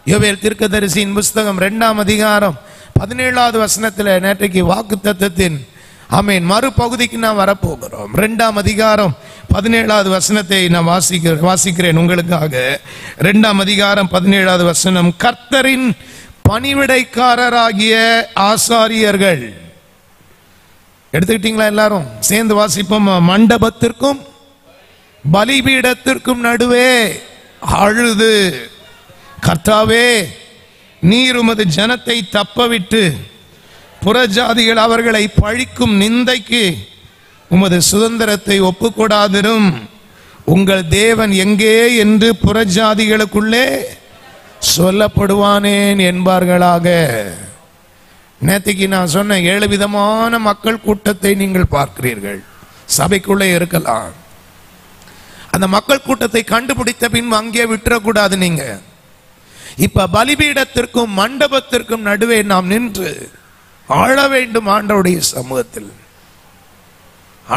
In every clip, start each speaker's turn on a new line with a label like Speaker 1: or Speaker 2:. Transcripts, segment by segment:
Speaker 1: யோவேல் தீர்க்கதரிசியின் புஸ்தகம் 2ஆம் அதிகாரம் 17வது வசனத்தில் நேற்றைக்கு வாக்குத்தத்தத்தின் ஆமென் மறுபகுதிக்கு நாம் வரப்போகிறோம். 2ஆம் அதிகாரம் 17வது வசனத்தை நான் வாசிக்கிறேன் உங்களுக்காக. 2ஆம் அதிகாரம் 17வது வசனம். கர்த்தரின் பணிவிடைக்காரராகிய ஆசாரியர்கள். எடுத்துக்கிட்டீங்களா? எல்லாரும் சேர்ந்து வாசிப்போம். மண்டபத்திற்கும் பலிபீடத்திற்கும் நடுவே அழுது, கர்த்தாவே, நீர் உமது ஜனத்தை தப்பவிட்டு புறஜாதிகள் அவர்களை பழிக்கும் நிந்தைக்கு உமது சுதந்திரத்தை ஒப்புக்கொடாதிரும். உங்கள் தேவன் எங்கே என்று புறஜாதிகளுக்குள்ளே சொல்லப்படுவானேன் என்பார்களாக. நேற்றுக்கு நான் சொன்ன 7 விதமான மக்கள் கூட்டத்தை நீங்கள் பார்க்கிறீர்கள். சபைக்குள்ளே இருக்கலாம். அந்த மக்கள் கூட்டத்தை கண்டுபிடித்த பின் அங்கே விட்டுறக்கூடாது. நீங்க இப்ப பலிபீடத்திற்கும் மண்டபத்திற்கும் நடுவே நாம் நின்று ஆழ வேண்டும். ஆண்டவருடைய சமூகத்தில்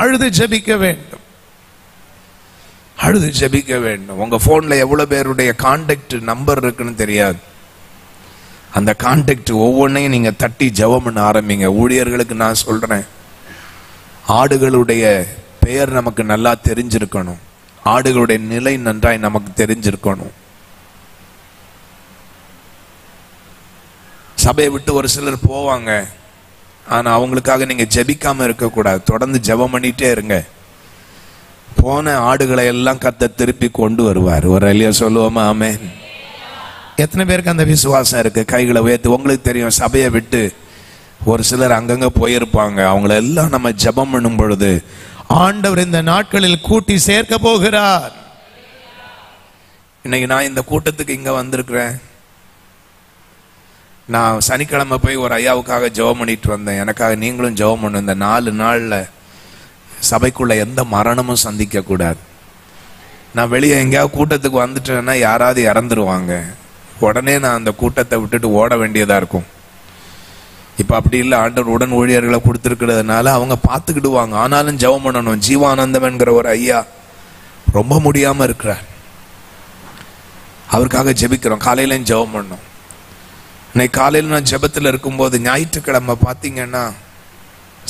Speaker 1: அழுது ஜெபிக்க வேண்டும். அழுது ஜெபிக்க வேண்டும். உங்க போன்ல எவ்வளவு பேருடைய கான்டாக்ட் நம்பர் இருக்குன்னு தெரியாது. அந்த கான்டாக்ட் ஒவ்வொன்றையும் நீங்க தட்டி ஜெபம் பண்ண ஆரம்பிங்க. ஊழியர்களுக்கு நான் சொல்றேன், ஆடுகளுடைய பெயர் நமக்கு நல்லா தெரிஞ்சிருக்கணும். ஆடுகளுடைய நிலை நன்றாய் நமக்கு தெரிஞ்சிருக்கணும். சபையை விட்டு ஒரு சிலர் போவாங்க, ஆனா அவங்களுக்காக நீங்க ஜெபிக்காம இருக்கக்கூடாது. தொடர்ந்து ஜெபம் பண்ணிட்டே இருங்க. போன ஆடுகளை எல்லாம் கர்த்தர் திருப்பி கொண்டு வருவார். ஒரு அல்லையா சொல்லுவோமா? ஆமென். எத்தனை பேருக்கு அந்த விசுவாசம் இருக்கு? கைகளை உயர்த்து. உங்களுக்கு தெரியும், சபையை விட்டு ஒரு சிலர் அங்கங்க போயிருப்பாங்க. அவங்கள எல்லாம் நம்ம ஜெபம் பண்ணும் பொழுது ஆண்டவர் இந்த நாட்களில் கூட்டி சேர்க்க போகிறார். இன்னைக்கு நான் இந்த கூட்டத்துக்கு இங்க வந்திருக்கிறேன். நான் சனிக்கிழமை போய் ஒரு ஐயாவுக்காக ஜெபம் பண்ணிட்டு வந்தேன். எனக்காக நீங்களும் ஜெபம் பண்ணு. இந்த 4 நாள்ல சபைக்குள்ள எந்த மரணமும் சந்திக்க கூடாது. நான் வெளியே எங்கேயாவது கூட்டத்துக்கு வந்துட்டேன்னா யாராவது இறந்துருவாங்க. உடனே நான் அந்த கூட்டத்தை விட்டுட்டு ஓட வேண்டியதா இருக்கும். இப்ப அப்படி இல்லை. ஆண்டவர் உடன் ஊழியர்களை கொடுத்துருக்கிறதுனால அவங்க பார்த்துக்கிடுவாங்க. ஆனாலும் ஜெபம் பண்ணணும். ஜீவானந்தம் என்கிற ஒரு ஐயா ரொம்ப முடியாம இருக்கிறார். அவருக்காக ஜெபிக்கிறோம். காலையிலும் ஜெபம் பண்ணோம். இன்னைக்கு காலையில் நான் ஜெபத்தில் இருக்கும்போது ஞாயிற்றுக்கிழமை பார்த்தீங்கன்னா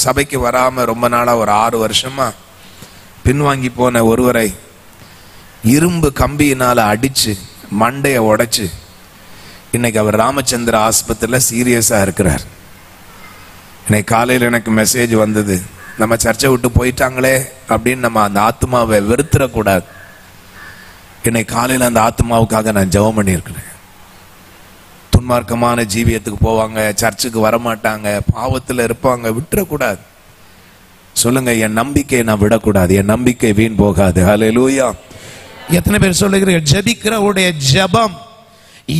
Speaker 1: சபைக்கு வராம ரொம்ப நாளா ஒரு 6 வருஷமா பின்வாங்கி போன ஒருவரை இரும்பு கம்பியினால அடிச்சு மண்டையை உடைச்சு இன்னைக்கு அவர் ராமச்சந்திர ஆஸ்பத்திரியில் சீரியஸா இருக்கிறார். இன்னைக்கு காலையில் எனக்கு மெசேஜ் வந்தது, நம்ம சர்ச்சை விட்டு போயிட்டாங்களே அப்படின்னு நம்ம அந்த ஆத்மாவை வெறுத்துடக்கூடாது. இன்னைக்கு காலையில் அந்த ஆத்மாவுக்காக நான் ஜெபம் பண்ணியிருக்கிறேன். துன்மார்க்கமான ஜீவியத்துக்கு போவாங்க, சர்ச்சுக்கு வரமாட்டாங்க, பாவத்தில் இருப்பாங்க. விட்டுறக்கூடாது. சொல்லுங்க, என் நம்பிக்கையை நான் விடக்கூடாது. என் நம்பிக்கை வீண் போகாது. ஹல்லேலூயா. எத்தனை பேர் சொல்லுகிறீர்கள்? ஜெபிக்கிறவருடைய ஜெபம்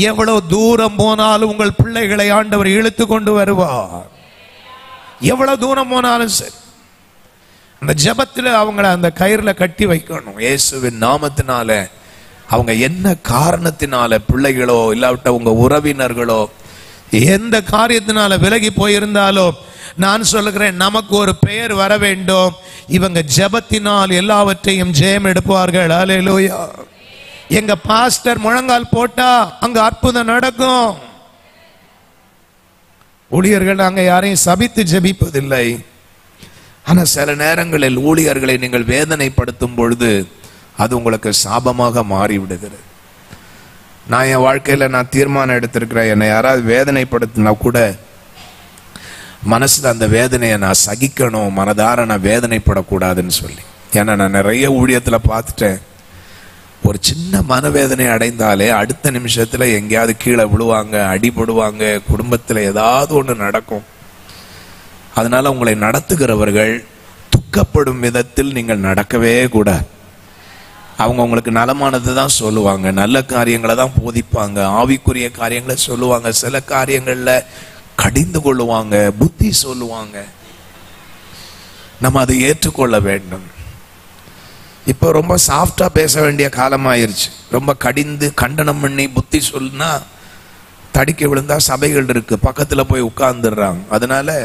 Speaker 1: எவ்வளவு தூரம் போனாலும் உங்கள் பிள்ளைகளை ஆண்டவர் இழுத்து கொண்டு வருவார். எவ்வளவு தூரம் போனாலும் சரி, அந்த ஜெபத்தில் அவங்கள அந்த கயிறுல கட்டி வைக்கணும். இயேசுவின் நாமத்தினால அவங்க என்ன காரணத்தினால பிள்ளைகளோ இல்லாவிட்ட உங்க உறவினர்களோ எந்த காரியத்தினால விலகி போயிருந்தாலோ நான் சொல்லுகிறேன், நமக்கு ஒரு பெயர் வர வேண்டும். இவங்க ஜெபத்தினால் எல்லாவற்றையும் ஜெயம் எடுப்பார்கள். ஹல்லேலூயா. எங்க பாஸ்டர் முழங்கால் போட்டா அங்க அற்புதம் நடக்கும். ஊழியர்கள் அங்க யாரையும் சபித்து ஜெபிப்பதில்லை. ஆனா சில நேரங்களில் ஊழியர்களை நீங்கள் வேதனைப்படுத்தும் பொழுது அது உங்களுக்கு சாபமாக மாறி விடுகிறது. நான் என் வாழ்க்கையில நான் தீர்மானம் எடுத்திருக்கிறேன், என்னை யாராவது வேதனைப்படுத்தினா கூட மனசுல அந்த வேதனையை நான் சகிக்கணும், மனதார நான் வேதனைப்படக்கூடாதுன்னு சொல்லி. ஏன்னா நான் நிறைய ஊழியத்துல பார்த்துட்டேன், ஒரு சின்ன மனவேதனை அடைந்தாலே அடுத்த நிமிஷத்துல எங்கேயாவது கீழே விழுவாங்க, அடிபடுவாங்க, குடும்பத்துல ஏதாவது ஒண்ணு நடக்கும். அதனால உங்களை நடத்துகிறவர்கள் துக்கப்படும் விதத்தில் நீங்கள் நடக்கவே கூடாது. அவங்க உங்களுக்கு நலமானது தான் சொல்லுவாங்க, நல்ல காரியங்களை தான் போதிப்பாங்க, ஆவிக்குரிய காரியங்களை சொல்லுவாங்க. சில காரியங்கள்ல கடிந்து கொள்ளுவாங்க, புத்தி சொல்லுவாங்க. நம்ம அதை ஏற்றுக்கொள்ள வேண்டும். இப்போ ரொம்ப சாஃப்டா பேச வேண்டிய காலமாயிருச்சு. ரொம்ப கடிந்து கண்டனம் பண்ணி புத்தி சொல்லுனா தடிக்க விழுந்தா சபைகள் இருக்கு, பக்கத்துல போய் உட்கார்ந்துடுறாங்க. அதனால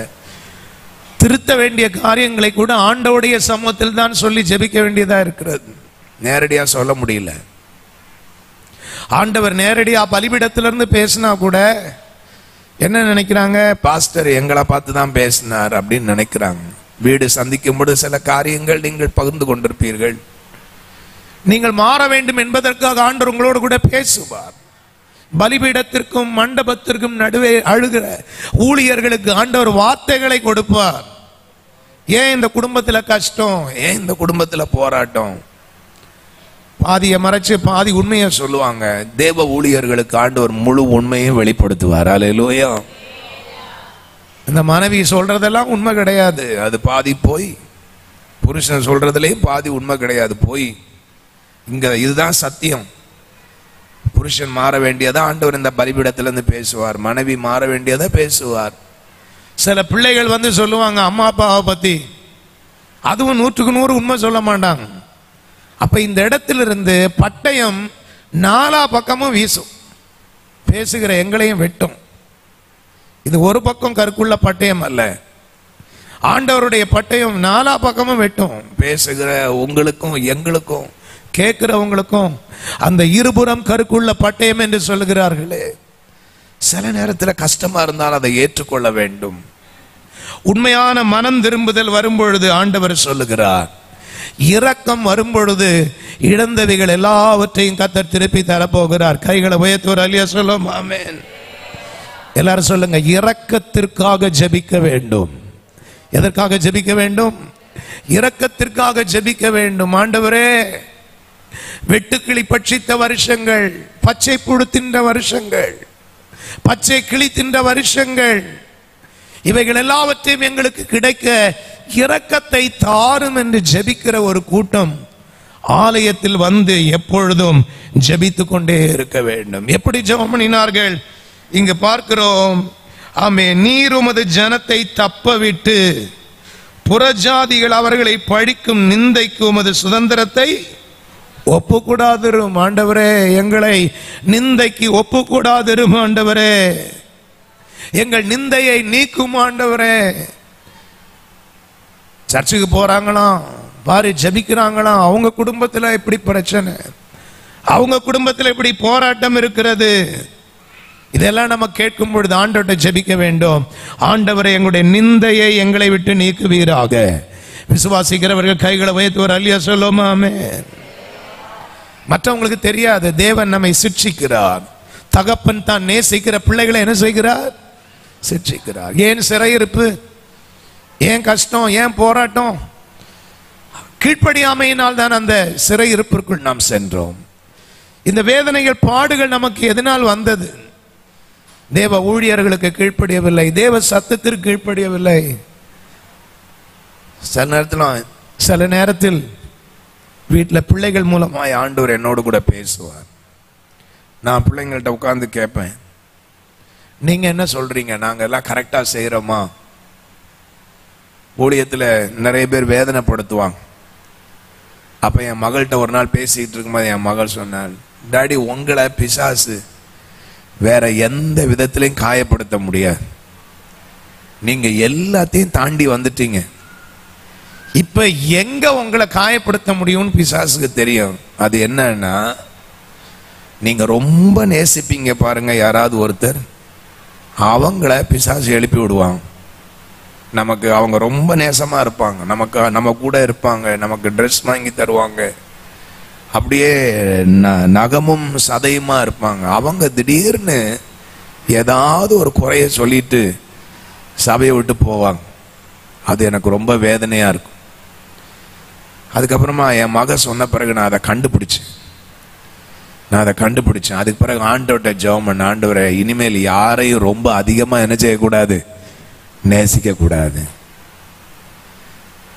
Speaker 1: திருத்த வேண்டிய காரியங்களை கூட ஆண்டவருடைய சமூகத்தில் தான் சொல்லி ஜெபிக்க வேண்டியதா இருக்கிறது. நேரடியா சொல்ல முடியல. ஆண்டவர் நேரடியா பலிபீடத்திலிருந்து பேசினா கூட என்ன நினைக்கிறாங்க? பாஸ்டர் எங்களை பார்த்து தான் பேசினார் அப்படின்னு நினைக்கிறாங்க. வீடு சந்திக்கும் போது சில காரியங்கள் நீங்கள் பகிர்ந்து கொண்டிருப்பீர்கள். நீங்கள் மாற வேண்டும் என்பதற்காக ஆண்டவர் உங்களோடு கூட பேசுவார். பலிபீடத்திற்கும் மண்டபத்திற்கும் நடுவே அழுகிற ஊழியர்களுக்கு ஆண்டவர் வார்த்தைகளை கொடுப்பார். ஏன் இந்த குடும்பத்துல கஷ்டம், ஏன் இந்த குடும்பத்துல போராட்டம், பாதியை மறைச்சு பாதி உண்மையை சொல்லுவாங்க. தேவ ஊழியர்களுக்கு ஆண்டவர் முழு உண்மையும் வெளிப்படுத்துவார். அல்லேலூயா. இந்த மனைவி சொல்றதெல்லாம் உண்மை கிடையாது, அது பாதி போய். புருஷன் சொல்றதுலயும் பாதி உண்மை கிடையாது, போய். இங்க இதுதான் சத்தியம். புருஷன் மாற வேண்டியதா ஆண்டவர் இந்த பலிபீடத்திலிருந்து பேசுவார், மனைவி மாற வேண்டியதா பேசுவார். சில பிள்ளைகள் வந்து சொல்லுவாங்க அம்மா அப்பாவை பத்தி, அதுவும் 100க்கு 100 உண்மை சொல்ல மாட்டாங்க. அப்ப இந்த இடத்திலிருந்து பட்டயம் 4 பக்கமும் வீசும், பேசுகிற எங்களையும் வெட்டும். இது ஒரு பக்கம் கற்குள்ள பட்டயம் அல்ல, ஆண்டவருடைய பட்டயம் 4 பக்கமும் வெட்டும். பேசுகிற உங்களுக்கும் எங்களுக்கும் கேட்கிறவங்களுக்கும் அந்த இருபுறம் கருக்குள்ள பட்டயம் என்று சொல்லுகிறார்களே. சில நேரத்தில் கஷ்டமா இருந்தால் அதை ஏற்றுக்கொள்ள வேண்டும். உண்மையான மனம் திரும்புதல் வரும்பொழுது ஆண்டவர் சொல்லுகிறார், இரக்கம் வரும்பொழுது இழந்தவைகள் எல்லாவற்றையும் கர்த்தர் திருப்பி தரப்போகிறார். கைகளை உயர்த்துவார். அல்லேலூயா சொல்லுவோம். ஆமென். எல்லாரும் சொல்லுங்க, இரக்கத்திற்காக ஜெபிக்க வேண்டும். எதற்காக ஜெபிக்க வேண்டும்? இரக்கத்திற்காக ஜெபிக்க வேண்டும். ஆண்டவரே, வெட்டுக்கிளி பட்சித்த வருஷங்கள், பச்சை புழு தின்ற வருஷங்கள், பச்சை கிளி தின்ற வருஷங்கள், இவைகள் எல்லாவற்றையும் எங்களுக்கு கிடைக்க இரக்கத்தை தாரும் என்று ஜெபிக்கிற ஒரு கூட்டம் ஆலயத்தில் வந்து எப்பொழுதும் ஜெபித்துக் கொண்டே இருக்க வேண்டும். எப்படி ஜெபம் பண்ணினார்கள் இங்க பார்க்கிறோம். ஆமே, நீர் உமது ஜனத்தை தப்பவிட்டு புறஜாதிகள் அவர்களை பழிக்கும் நிந்தைக்கு உமது சுதந்திரத்தை ஒப்புக்கூடாதிரும். ஆண்டவரே, எங்களை நிந்தைக்கு ஒப்புக்கூடாதிரும். ஆண்டவரே, எங்கள் நிந்தையை நீக்கும். ஆண்டவரே, சர்ச்சுக்கு போறாங்களாம் பாரு, ஜெபிக்கிறாங்களாம், அவங்க குடும்பத்துல இப்படி பிரச்சனை, அவங்க குடும்பத்துல இப்படி போராட்டம் இருக்கிறது. இதெல்லாம் நம்ம கேட்கும் பொழுது ஆண்டவர்கிட்ட ஜெபிக்க வேண்டும். ஆண்டவரை, எங்களுடைய நிந்தையை எங்களை விட்டு நீக்குவீராக. விசுவாசிக்கிறவர்கள் கைகளை உயர்த்துவார். அல்லேலூயா சொல்லுவோம். ஆமென். மற்றவங்களுக்கு தெரியாது, தேவன் நம்மை சிட்சிக்கிறார். தகப்பன் தான் நேசிக்கிற பிள்ளைகளை என்ன செய்கிறார்? சிட்சிக்கிறார். ஏன் சிறையிருப்பு, ஏன் கஷ்டம், ஏன் போராட்டம்? கீழ்ப்படியாமையினால் தான் அந்த சிறையிருப்பிற்குள் நாம் சென்றோம். இந்த வேதனைகள், பாடுகள் நமக்கு எதனால் வந்தது? தேவ ஊழியர்களுக்கு கீழ்ப்படியவில்லை, தேவ சத்தத்திற்கு கீழ்ப்படியவில்லை. சில நேரத்தில் வீட்டில் பிள்ளைகள் மூலமாய் ஆண்டவர் என்னோடு கூட பேசுவார். நான் பிள்ளைங்கள்ட்ட உட்கார்ந்து கேட்பேன், நீங்க என்ன சொல்றீங்க, நாங்க எல்லாம் கரெக்டா செய்யறோமா? ஊழியத்தில் நிறைய பேர் வேதனைப்படுத்துவாங்க. அப்ப என் மகள்கிட்ட ஒரு நாள் பேசிட்டு இருக்கும்போது என் மகள் சொன்னாள், டாடி, உங்களை பிசாசு வேற எந்த விதத்திலையும் காயப்படுத்த முடியாது, நீங்க எல்லாத்தையும் தாண்டி வந்துட்டீங்க, இப்ப எங்க உங்களை காயப்படுத்த முடியும்னு பிசாசுக்கு தெரியும். அது என்னன்னா, நீங்க ரொம்ப நேசிப்பீங்க பாருங்க யாராவது ஒருத்தர், அவங்கள பிசாசு எழுப்பி விடுவாங்க. நமக்கு அவங்க ரொம்ப நேசமா இருப்பாங்க, நம்ம கூட இருப்பாங்க, நமக்கு ட்ரெஸ் வாங்கி தருவாங்க, அப்படியே நகமும் சதையுமா இருப்பாங்க. அவங்க திடீர்னு ஏதாவது ஒரு குறைய சொல்லிட்டு சபையை விட்டு போவாங்க. அது எனக்கு ரொம்ப வேதனையா இருக்கும். அதுக்கப்புறமா என் மக சொன்ன பிறகு நான் அதை கண்டுபிடிச்சேன். அதுக்கு பிறகு ஆண்டவர்கிட்ட ஜெபம் பண்ண, ஆண்டவரை, இனிமேல் யாரையும் ரொம்ப அதிகமா என்ன செய்யக்கூடாது, நேசிக்க கூடாது.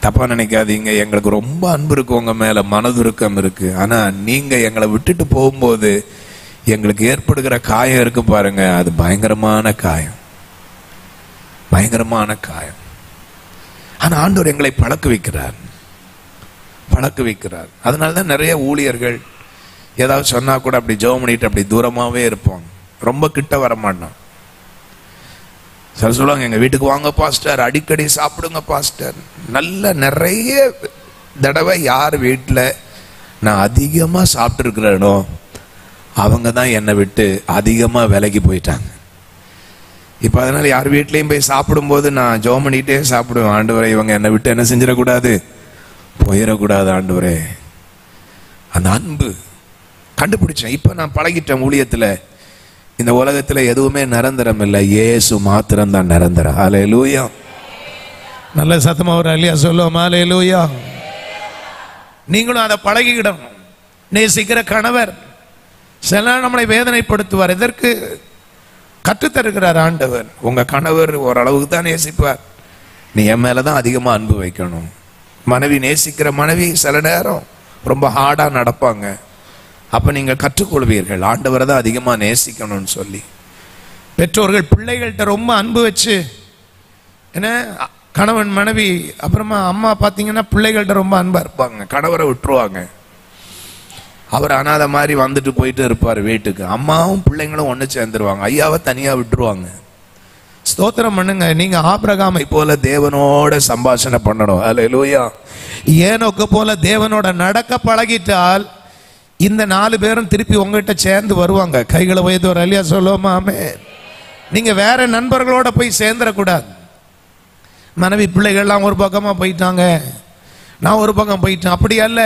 Speaker 1: தப்பா நினைக்காதீங்க, எங்களுக்கு ரொம்ப அன்பு இருக்கு, உங்க மேல மனதுருக்கம் இருக்கு. ஆனா நீங்க எங்களை விட்டுட்டு போகும்போது எங்களுக்கு ஏற்படுகிற காயம் இருக்கு பாருங்க, அது பயங்கரமான காயம், பயங்கரமான காயம். ஆனா ஆண்டவர் எங்களை பழக்க வைக்கிறார். அதனாலதான் நிறைய ஊழியர்கள் ஏதாவது சொன்னா கூட அப்படி ஜெபம் பண்ணிட்டு அப்படி தூரமாவே இருப்போம், ரொம்ப கிட்ட வர மாட்டோம். சொல்லுவாங்க, எங்க வீட்டுக்கு வாங்க பாஸ்டர், அடிக்கடி சாப்பிடுங்க பாஸ்டர். நிறைய தடவை யார் வீட்டில் நான் அதிகமா சாப்பிட்டு இருக்கிறேனோ அவங்க தான் என்னை விட்டு அதிகமா விலகி போயிட்டாங்க. இப்ப அதனால யார் வீட்லயும் போய் சாப்பிடும்போது நான் ஜெபம் பண்ணிட்டே சாப்பிடுவேன். ஆண்டவரே, இவங்க என்னை விட்டு என்ன செஞ்சிடக்கூடாது, போயிடக்கூடாது ஆண்டவரே. அந்த அன்பு கண்டுபிடிச்சேன். இப்ப நான் பழகிட்டேன். ஊழியத்துல இந்த உலகத்துல எதுவுமே நிரந்தரம் இல்லை, இயேசு மாத்திரம் தான் நிரந்தரம். ஹல்லேலூயா. நல்ல சத்தமா ஒரு அல்லேலூயா சொல்லுவோம். ஹல்லேலூயா. நீங்களும் அதை பழகிக்கிடணும். நேசிக்கிற கணவர் சில நாள் நம்மளை வேதனைப்படுத்துவார். எதற்கு கற்றுத்தருகிறார் ஆண்டவர். உங்க கணவர் ஓரளவுக்கு தான் நேசிப்பார், நீ என் மேலதான் அதிகமா அன்பு வைக்கணும். மனைவி நேசிக்கிற மனைவி சில நேரம் ரொம்ப ஹார்டா நடப்பாங்க. அப்ப நீங்க கற்றுக்கொள்வீர்கள் ஆண்டவரை தான் அதிகமா நேசிக்கணும்னு சொல்லி. பெற்றோர்கள் பிள்ளைகள்கிட்ட ரொம்ப அன்பு வச்சு, ஏன்னா கணவன் மனைவி அப்புறமா அம்மா பார்த்தீங்கன்னா பிள்ளைகள்கிட்ட ரொம்ப அன்பா இருப்பாங்க. கணவரை விட்டுருவாங்க. அவர் அனாதை மாதிரி வந்துட்டு போயிட்டு இருப்பார் வீட்டுக்கு. அம்மாவும் பிள்ளைங்களும் ஒன்று சேர்ந்துருவாங்க, ஐயாவை தனியா விட்டுருவாங்க. ஸ்தோத்திரம் பண்ணுங்க. நீங்க ஆபிரகாமை போல தேவனோட சம்பாஷணை பண்ணணும். ஹல்லேலூயா. ஏனோக்கு போல தேவனோட நடக்க பழகிட்டால் இந்த 4 பேரும் திருப்பி உங்ககிட்ட சேர்ந்து வருவாங்க. கைகளை உயர்த்தி ஒரு அல்லேலூயா சொல்லுவோமா? ஆமென். நீங்க வேற நண்பர்களோட போய் சேர்ந்துடக்கூடாது. மனைவி பிள்ளைகள்லாம் ஒரு பக்கமா போயிட்டாங்க, நான் ஒரு பக்கம் போயிட்டேன், அப்படி அல்ல.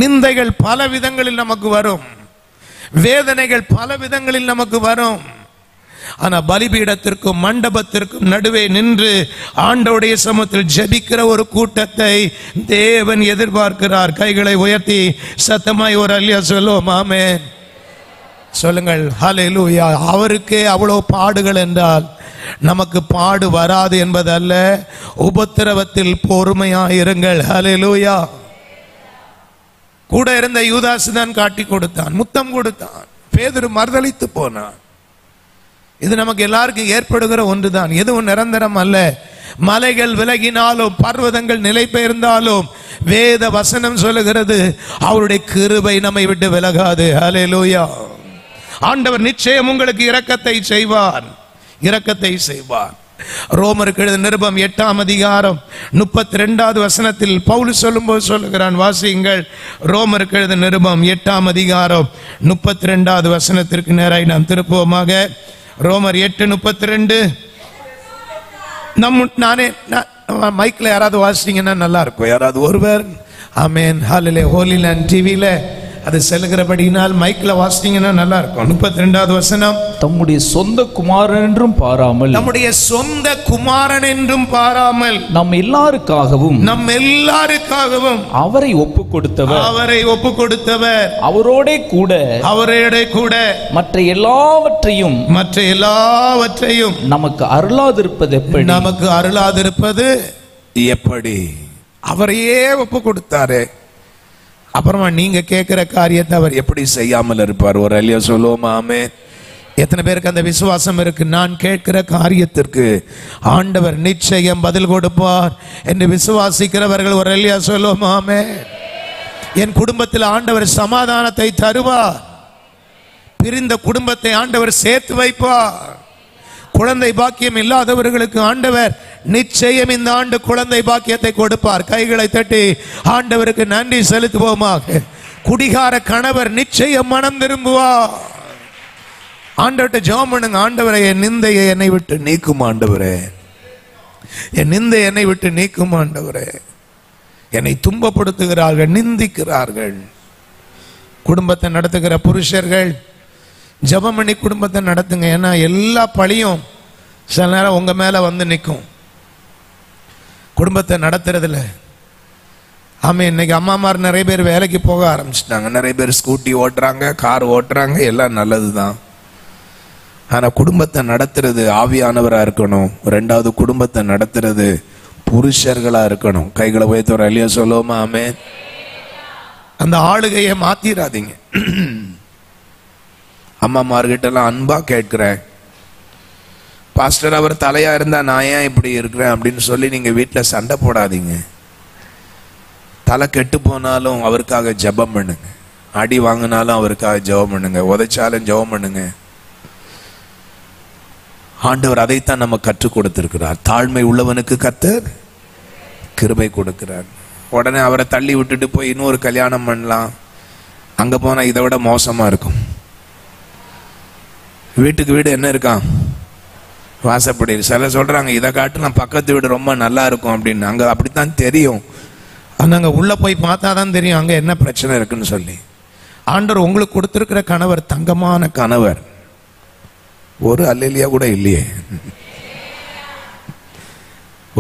Speaker 1: நிந்தைகள் பல விதங்களில் நமக்கு வரும், வேதனைகள் பல விதங்களில் நமக்கு வரும். ஆனா பலிபீடத்திற்கும் மண்டபத்திற்கும் நடுவே நின்று ஆண்டவருடைய சமூகத்தில் ஜெபிக்கிற ஒரு கூட்டத்தை தேவன் எதிர்பார்க்கிறார். கைகளை உயர்த்தி சத்தமாய் ஒரு அல்லேலூயா சொல்லுவோம். ஆமென். சொல்லுங்கள் ஹல்லேலூயா. அவருக்கே அவ்வளவு பாடுகள் என்றால் நமக்கு பாடு வராது என்பதல்ல, உபத்திரவத்தில் பொறுமையாயிருங்கள். ஹல்லேலூயா. கூட இருந்த யூதாஸ் தான் காட்டி கொடுத்தான், முத்தம் கொடுத்தான். பேதுரு மறுதலித்து போனான். இது நமக்கு எல்லாருக்கும் ஏற்படுகிற ஒன்றுதான். எதுவும் நிரந்தரம் அல்ல. மலைகள் விலகினாலும் பர்வதங்கள் நிலை பெயர்ந்தாலும் வேத வசனம் சொல்லுகிறது அவருடைய கிருபை நம்மை விட்டு விலகாது. ஹல்லேலூயா. ஆண்டவர் நிச்சயம் உங்களுக்கு இரக்கத்தை செய்வார், இரக்கத்தை செய்வார். ரோமருக்கு எழுதின நிருபம் 8ஆம் அதிகாரம் 32வது வசனத்தில் பவுல் சொல்லும்போது சொல்லுகிறான், வாசியுங்கள். ரோமருக்கு எழுதின நிருபம் 8ஆம் அதிகாரம் 32வது வசனத்திற்கு நேராக நாம் திருப்புவோமாக. ரோமர் 8:32. நானே மைக்ல யாராவது வாசிச்சீங்கன்னா நல்லா இருக்கும். யாராவது ஒருவர் ஆமென் ஹல்லேலூயா. ஹோலி லேண்ட் டிவில அது செல்கிறபடினால் மைக்ல வாசிச்சீங்கன்னா நல்லா இருக்கும். 32வது வசனம்.
Speaker 2: தம்முடைய சொந்த குமாரன் என்றும் பாராமல்,
Speaker 1: நம்முடைய சொந்த குமாரன் என்றும் பாராமல்,
Speaker 2: நம் எல்லாருக்காகவும் அவரை ஒப்பு கொடுத்தவர், அவரோட கூட மற்ற எல்லாவற்றையும் நமக்கு அருளாதிருப்பது எப்படி? அவரையே ஒப்பு கொடுத்தாரு. அப்புறமா நீங்க கேட்கிற காரியத்தை அவர் எப்படி செய்யாமல் இருப்பார்? ஒரு அல்லேலூயா சொல்லுவோமா? ஆமென். எத்தனை பேருக்கு அந்த விசுவாசம் இருக்கு? நான் கேட்கிற காரியத்திற்கு ஆண்டவர் நிச்சயம் பதில் கொடுப்பார் என்று விசுவாசிக்கிறவர்கள் ஒரு அல்லேலூயா சொல்லுவோமா? ஆமென். என் குடும்பத்தில் ஆண்டவர் சமாதானத்தை தருவார். பிரிந்த குடும்பத்தை ஆண்டவர் சேர்த்து வைப்பார். குழந்தை பாக்கியம் இல்லாதவர்களுக்கு ஆண்டவர் நிச்சயம் இந்த ஆண்டு குழந்தை பாக்கியத்தை கொடுப்பார். கைகளை தட்டி ஆண்டவருக்கு நன்றி செலுத்துவோமாக. குடிகார கணவர் நிச்சயம் மனம் திரும்புவார். ஆண்டவர்கிட்ட ஜெபம் பண்ணுங்க. ஆண்டவரே, என் நிந்தையை என்னை விட்டு நீக்கும் ஆண்டவரே, என் நிந்தை என்னை விட்டு நீக்கும் ஆண்டவரே. என்னை துன்பப்படுத்துகிறார்கள், நிந்திக்கிறார்கள். குடும்பத்தை நடத்துகிற புருஷர்கள் ஜெபம் பண்ணி குடும்பத்தை நடத்துங்க. ஏன்னா எல்லா பழியும் சில நேரம் உங்க மேல வந்து நிற்கும் குடும்பத்தை நடத்துறதுல. ஆமாம். இன்னைக்கு அம்மாமார் நிறைய பேர் வேலைக்கு போக ஆரம்பிச்சிட்டாங்க. நிறைய பேர் ஸ்கூட்டி ஓட்டுறாங்க, கார் ஓட்டுறாங்க, எல்லாம் நல்லதுதான். ஆனா குடும்பத்தை நடத்துறது ஆவியானவரா இருக்கணும். 2வது குடும்பத்தை நடத்துறது புருஷர்களா இருக்கணும். கைகளை உயர்த்தி ஒரு அல்லேலூயா சொல்லுவோமா? ஆமென். அந்த ஆளுகையை மாத்திராதீங்க. அம்மாமார்கிட்ட எல்லாம் அன்பா கேட்கிறேன், பாஸ்டர் அவர் தலையா இருந்தா நான் ஏன் இப்படி இருக்கிறேன் அப்படின்னு சொல்லி நீங்க வீட்டுல சண்டை போடாதீங்க. தலை கெட்டு போனாலும் அவருக்காக ஜெபம் பண்ணுங்க. அடி வாங்கினாலும் அவருக்காக ஜெபம் பண்ணுங்க. உதைச்சாலும் ஜெபம் பண்ணுங்க. ஆண்டவர் அதைத்தான் நம்ம கற்றுக் கொடுத்திருக்கிறார். தாழ்மை உள்ளவனுக்கு கர்த்தர் கிருபை கொடுக்கிறார். உடனே அவரை தள்ளி விட்டுட்டு போய் இன்னொரு கல்யாணம் பண்ணலாம், அங்க போனா இதை விட மோசமா இருக்கும்.
Speaker 1: வீட்டுக்கு வீடு என்ன இருக்கான்? வாசப்படி. சில சொல்றாங்க இதை காட்டு நான் பக்கத்து வீடு ரொம்ப நல்லா இருக்கும் அப்படின்னு. அங்க அப்படித்தான் தெரியும்,
Speaker 2: ஆனா அங்க உள்ள போய் பார்த்தாதான் தெரியும் அங்க என்ன பிரச்சனை இருக்குன்னு சொல்லி. ஆண்டவர் உங்களுக்கு கொடுத்திருக்கிற கணவர் தங்கமான கணவர்.
Speaker 1: ஒரு அல்லேலியா கூட இல்லையே,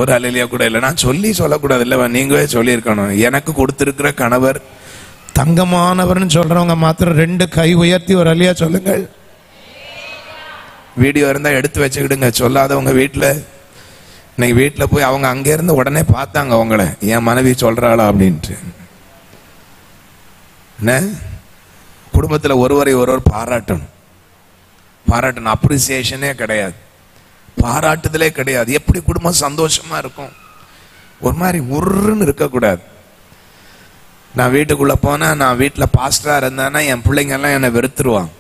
Speaker 1: ஒரு அல்லேலியா கூட இல்லை. நான் சொல்லக்கூடாது இல்லவா, நீங்களே சொல்லியிருக்கணும். எனக்கு கொடுத்திருக்கிற கணவர்
Speaker 2: தங்கமானவர்னு சொல்றவங்க மாத்திரம் 2 கை உயர்த்தி ஒரு அல்லையா சொல்லுங்கள்.
Speaker 1: வீடியோ இருந்தா எடுத்து வச்சுக்கிடுங்க. சொல்லாதவங்க வீட்டில் இன்னைக்கு வீட்டில் போய் அவங்க அங்கே இருந்து உடனே பார்த்தாங்க அவங்கள, என் மனைவி சொல்றாளா அப்படின்ட்டு. என்ன குடும்பத்தில் ஒருவரை ஒருவர் பாராட்டணும். அப்ரிசியேஷனே கிடையாது, பாராட்டுதலே கிடையாது. எப்படி குடும்பம் சந்தோஷமா இருக்கும்? ஒரு மாதிரி உருன்னு இருக்கக்கூடாது. நான் வீட்டுக்குள்ள போனா, நான் வீட்டில் பாஸ்டரா இருந்தேன்னா என் பிள்ளைங்க எல்லாம் என்னை வெறுத்துருவாங்க.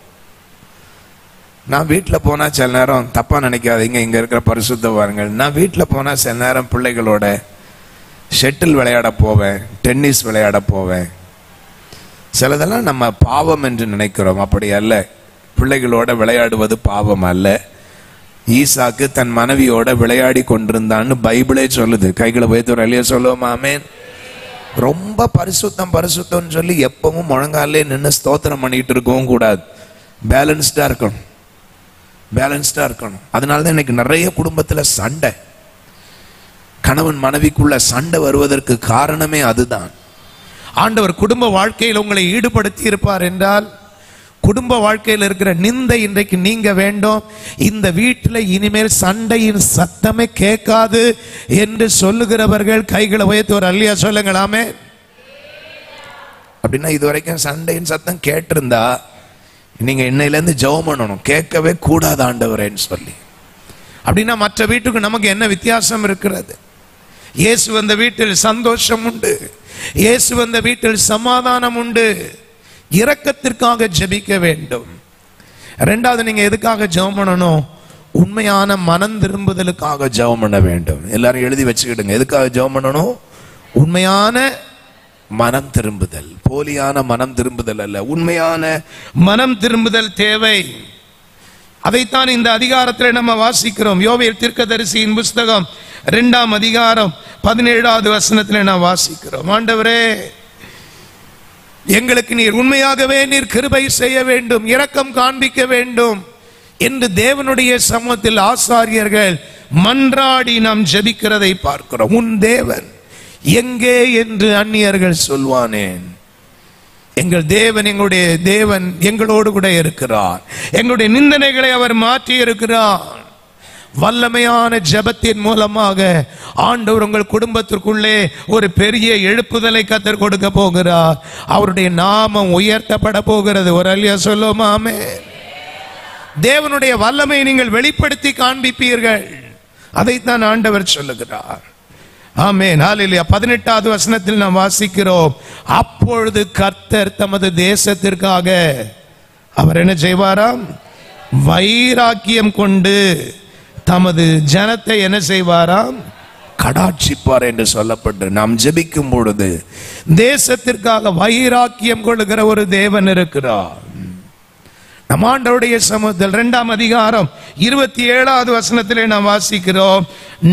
Speaker 1: நான் வீட்டில் போனா சில நேரம் தப்பா நினைக்காதீங்க, இங்க இருக்கிற பரிசுத்தவான்கள், நான் வீட்டில் போனா சில நேரம் பிள்ளைகளோட ஷட்டில் விளையாட போவேன், டென்னிஸ் விளையாட போவேன். சிலதெல்லாம் நம்ம பாவம் என்று நினைக்கிறோம், அப்படி அல்ல. பிள்ளைகளோட விளையாடுவது பாவம் அல்ல. ஈசாக்கு தன் மனைவியோட விளையாடி கொண்டிருந்தான்னு பைபிளே சொல்லுது. கைகளை வைத்து ஒரு அழிய சொல்லுவோம். ஆமென். ரொம்ப பரிசுத்தம் சொல்லி எப்பவும் முழங்காலே நின்று ஸ்தோத்திரம் பண்ணிட்டு இருக்கவும் கூடாது. பேலன்ஸ்டா இருக்கணும். அதனாலதான் இன்னைக்கு நிறைய குடும்பத்துல சண்டை, கணவன் மனைவிக்குள்ள சண்டை வருவதற்கு காரணமே அதுதான்.
Speaker 2: ஆண்டவர் குடும்ப வாழ்க்கையில் உங்களை ஈடுபடுத்தி இருப்பார் என்றால், குடும்ப வாழ்க்கையில் இருக்கிற நிந்தை இன்றைக்கு நீங்க வேண்டும். இந்த வீட்டில் இனிமேல் சண்டையின் சத்தமே கேட்காது என்று சொல்லுகிறவர்கள் கைகளை உயர்த்தி ஒரு அல்லையா சொல்லுங்களாமே.
Speaker 1: அப்படின்னா இதுவரைக்கும் சண்டையின் சத்தம் கேட்டிருந்தா நீங்க இன்னையிலேருந்து ஜெபம் பண்ணணும், கேட்கவே கூடாது ஆண்டவரேன்னு சொல்லி.
Speaker 2: அப்படின்னா மற்ற வீட்டுக்கு நமக்கு என்ன வித்தியாசம் இருக்கிறது? இயேசு வந்த வீட்டில் சந்தோஷம் உண்டு, இயேசு வந்த வீட்டில் சமாதானம் உண்டு. இரக்கத்திற்காக ஜெபிக்க வேண்டும். 2வது, நீங்க எதுக்காக ஜெபம் பண்ணணும்? உண்மையான மனம் திரும்புதலுக்காக ஜெபம் பண்ண வேண்டும். எல்லாரும் எழுதி வச்சுக்கிடுங்க. எதுக்காக ஜெபம் பண்ணணும்? உண்மையான மனம் திரும்புதல். போலியான மனம் திரும்புதல் அல்ல, உண்மையான மனம் திரும்புதல் தேவை. அதைத்தான் இந்த அதிகாரத்தில் நம்ம வாசிக்கிறோம். யோவேல் தீர்க்கதரிசியின் புஸ்தகம் 2ஆம் அதிகாரம் 17வது வசனத்தில் நாம் வாசிக்கிறோம். ஆண்டவரே, எங்களுக்கு நீர் உண்மையாகவே நீர் கிருபை செய்ய வேண்டும், இரக்கம் காண்பிக்க வேண்டும் என்று தேவனுடைய சமூகத்தில் ஆசாரியர்கள் மன்றாடி நாம் ஜெபிக்கிறதை பார்க்கிறோம். உன் தேவன் எங்கே என்று அந்நியர்கள் சொல்வானேன். எங்கள் தேவன், எங்களுடைய தேவன் எங்களோடு கூட இருக்கிறார். எங்களுடைய நிந்தனைகளை அவர் மாற்றி இருக்கிறார். வல்லமையான ஜெபத்தின் மூலமாக ஆண்டவர் உங்கள் குடும்பத்திற்குள்ளே ஒரு பெரிய எழுப்புதலை கத்தர் கொடுக்க போகிறார். அவருடைய நாமம் உயர்த்தப்பட போகிறது. ஒரு அல்லையா சொல்லுவோமா? ஆமென். தேவனுடைய வல்லமை நீங்கள் வெளிப்படுத்தி காண்பிப்பீர்கள். அதைத்தான் ஆண்டவர் சொல்லுகிறார். ஆமென். ஹல்லேலூயா. 18வது வசனத்தில் நாம் வாசிக்கிறோம், அப்பொழுது கர்த்தர் தமது தேசத்திற்காக அவர் என்ன செய்வாராம்? வைராக்கியம் கொண்டு தமது ஜனத்தை என்ன செய்வாராம்? கடாட்சிப்பார் என்று சொல்லப்பட்டு, நாம் ஜெபிக்கும் பொழுது தேசத்திற்காக வைராக்கியம் கொள்ளுகிற ஒரு தேவன் இருக்கிறார். நம் ஆண்டவருடைய சமூகத்தில் 2ஆம் அதிகாரம் 27வது வசனத்திலே நாம் வாசிக்கிறோம்,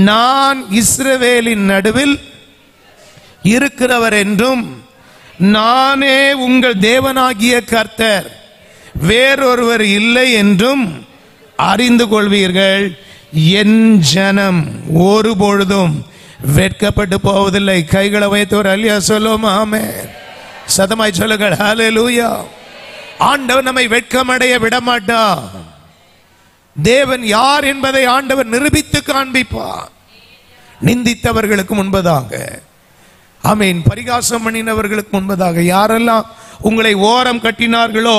Speaker 2: நான் இஸ்ரவேலின் நடுவில் இருக்கிறவர் என்றும் நானே உங்கள் தேவனாகிய கர்த்தர், வேறொருவர் இல்லை என்றும் அறிந்து கொள்வீர்கள். என் ஜனம் ஒருபொழுதும் வெட்கப்பட்டு போவதில்லை. கைகளை வைத்து ஒரு அல்லையா சொல்லுவோம். ஆமென். சத்தமாய் சொல்லுங்கள். ஹல்லேலூயா. ஆண்டவர் நம்மை வெட்கமடைய விடமாட்டார். தேவன் யார் என்பதை ஆண்டவர் நிரூபித்து காண்பிப்பார். நிந்தித்தவர்களுக்கு முன்பதாக, ஆமென், பரிகாசம் பண்ணினவர்களுக்கு முன்பதாக, யாரெல்லாம் உங்களை ஓரம் கட்டினார்களோ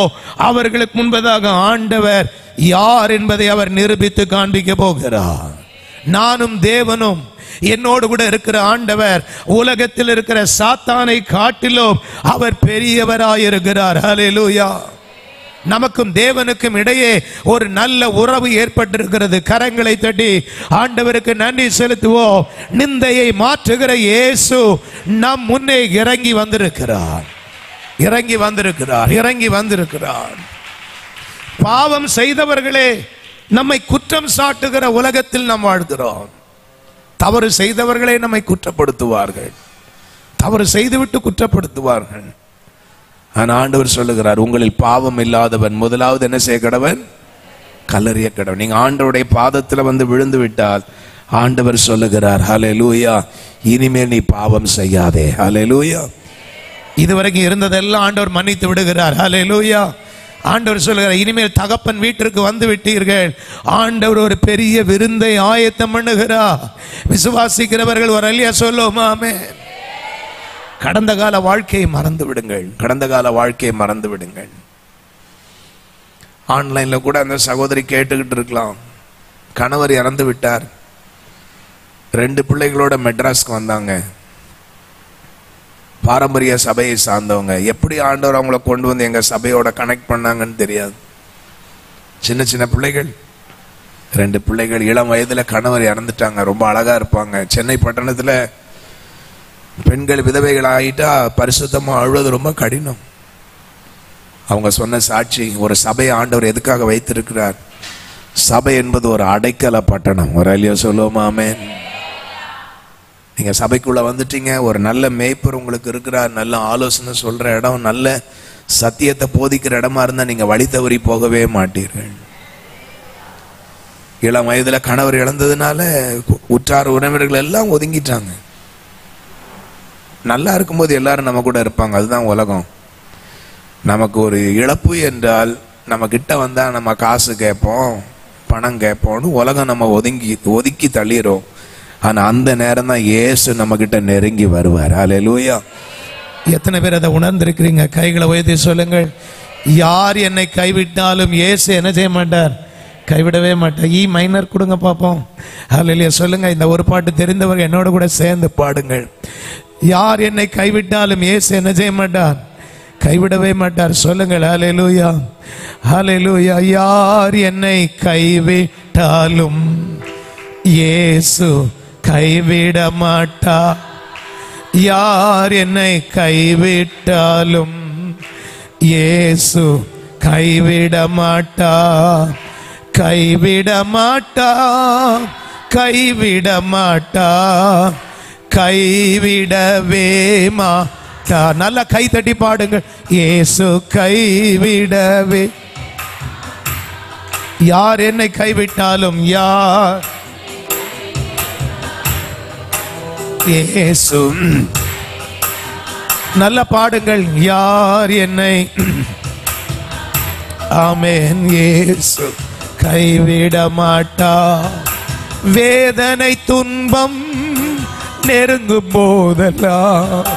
Speaker 2: அவர்களுக்கு முன்பதாக ஆண்டவர் யார் என்பதை அவர் நிரூபித்து காண்பிக்க போகிறார். நானும் தேவனும் என்னோடு கூட இருக்கிற ஆண்டவர் உலகத்தில் இருக்கிற சாத்தானை காட்டிலும் அவர் பெரியவராயிருக்கிறார். ஹல்லேலூயா. நமக்கும் தேவனுக்கும் இடையே ஒரு நல்ல உறவு ஏற்பட்டிருக்கிறது. கரங்களை தட்டி ஆண்டவருக்கு நன்றி செலுத்துவோம். நிந்தையை மாற்றுகிற இயேசு நம் முன்னே இறங்கி வந்திருக்கிறார். பாவம் செய்தவர்களே நம்மை குற்றம் சாட்டுகிற உலகத்தில் நாம் வாழ்கிறோம். தவறு செய்தவர்களே நம்மை குற்றப்படுத்துவார்கள், தவறு செய்துவிட்டு குற்றப்படுத்துவார்கள். ஆனா ஆண்டவர் சொல்லுகிறார், உங்களில் பாவம் இல்லாதவன் முதலாவது என்ன செய்ய கடவன்? கல்லறிய கடவன். நீங்க ஆண்டவருடைய பாதத்தில் வந்து விழுந்து விட்டால் ஆண்டவர் சொல்லுகிறார், ஹல்லேலூயா, இனிமேல் நீ பாவம் செய்யாதே. ஹல்லேலூயா. இதுவரைக்கும் இருந்ததெல்லாம் ஆண்டவர் மன்னித்து விடுகிறார். ஹல்லேலூயா. ஆண்டவர் சொல்லுகிறார், இனிமேல் தகப்பன் வீட்டிற்கு வந்து விட்டீர்கள், ஆண்டவர் ஒரு பெரிய விருந்தை ஆயத்தம் பண்ணுகிறார். விசுவாசிக்கிறவர்கள் ஒரு அல்லேலூயா சொல்லுவோமா? ஆமென். கடந்த கால வாழ்க்கையை மறந்து விடுங்கள், கடந்த கால வாழ்க்கையை மறந்து விடுங்கள். ஆன்லைன்ல கூட அந்த சகோதரி கேட்டுக்கிட்டு இருக்கலாம், கணவர் இறந்து விட்டார், 2 பிள்ளைகளோட மெட்ராஸ்க்கு வந்தாங்க, பாரம்பரிய சபையை சார்ந்தவங்க. எப்படி ஆண்டவர் அவங்கள கொண்டு வந்து எங்க சபையோட கனெக்ட் பண்ணாங்கன்னு தெரியாது. சின்ன சின்ன பிள்ளைகள், 2 பிள்ளைகள், இளம் வயதுல கணவர் இறந்துட்டாங்க. ரொம்ப அழகா இருப்பாங்க. சென்னை பட்டணத்துல பெண்கள் விதவைகள் ஆகிட்டா பரிசுத்தமா அழுவது ரொம்ப கடினம். அவங்க சொன்ன சாட்சி, ஒரு சபையை ஆண்டவர் எதுக்காக வைத்திருக்கிறார்? சபை என்பது ஒரு அடைக்கல பட்டணம். ஒரு அல்லேலூயா சொல்லுவோமா? ஆமென். நீங்க சபைக்குள்ள வந்துட்டீங்க, ஒரு நல்ல மேய்ப்பர் உங்களுக்கு இருக்கிறார், நல்ல ஆலோசனை சொல்ற இடம், நல்ல சத்தியத்தை போதிக்கிற இடமா இருந்தா நீங்க வழி தவறி போகவே மாட்டீர்கள். இளம் வயதுல கணவர் இழந்ததுனால உற்றார் உறவினர்கள் எல்லாம் ஒதுங்கிட்டாங்க. நல்லா இருக்கும்போது எல்லாரும் நம்ம கூட இருப்பாங்க, அதுதான் உலகம். நமக்கு ஒரு இழப்பு என்றால் நம்ம கிட்ட வந்தா நம்ம காசு கேட்போம், பணம் கேட்போம்னு உலகம் நம்ம ஒதுக்கி தள்ளிரும். ஆனா அந்த நேரம் தான் இயேசு நம்ம கிட்ட நெருங்கி வருவார். ஹல்லேலூயா. எத்தனை பேர் அதை உணர்ந்திருக்கிறீங்க? கைகளை உயர்த்தி சொல்லுங்கள். யார் என்னை கைவிட்டாலும் இயேசு என்ன செய்ய மாட்டார்? கைவிடவே மாட்டார். மைனர் கொடுங்க பாப்போம். ஹல்லேலூயா சொல்லுங்க. இந்த ஒரு பாட்டு தெரிந்தவர்கள் என்னோட கூட சேர்ந்து பாடுங்கள். யார் என்னை கைவிட்டாலும் இயேசு என்ன செய்ய மாட்டார்? கைவிடவே மாட்டார். சொல்லுங்கள். ஹல்லேலூயா, ஹல்லேலூயா. யார் என்னை கைவிட்டாலும் இயேசு கைவிட மாட்டார். யார் என்னை கைவிட்டாலும் இயேசு கைவிட மாட்டார். கைவிட மாட்டார், கைவிட மாட்டார், கைவிடவே மாட்டார். நல்ல கை தட்டி பாடுங்கள். இயேசு கைவிடவே. யார் என்னை கைவிட்டாலும், யார் இயேசு. நல்ல பாடுங்கள். யார் என்னை, ஆமென், இயேசு கைவிட மாட்டார். வேதனை துன்பம் நெருங்கும் போதெல்லாம்,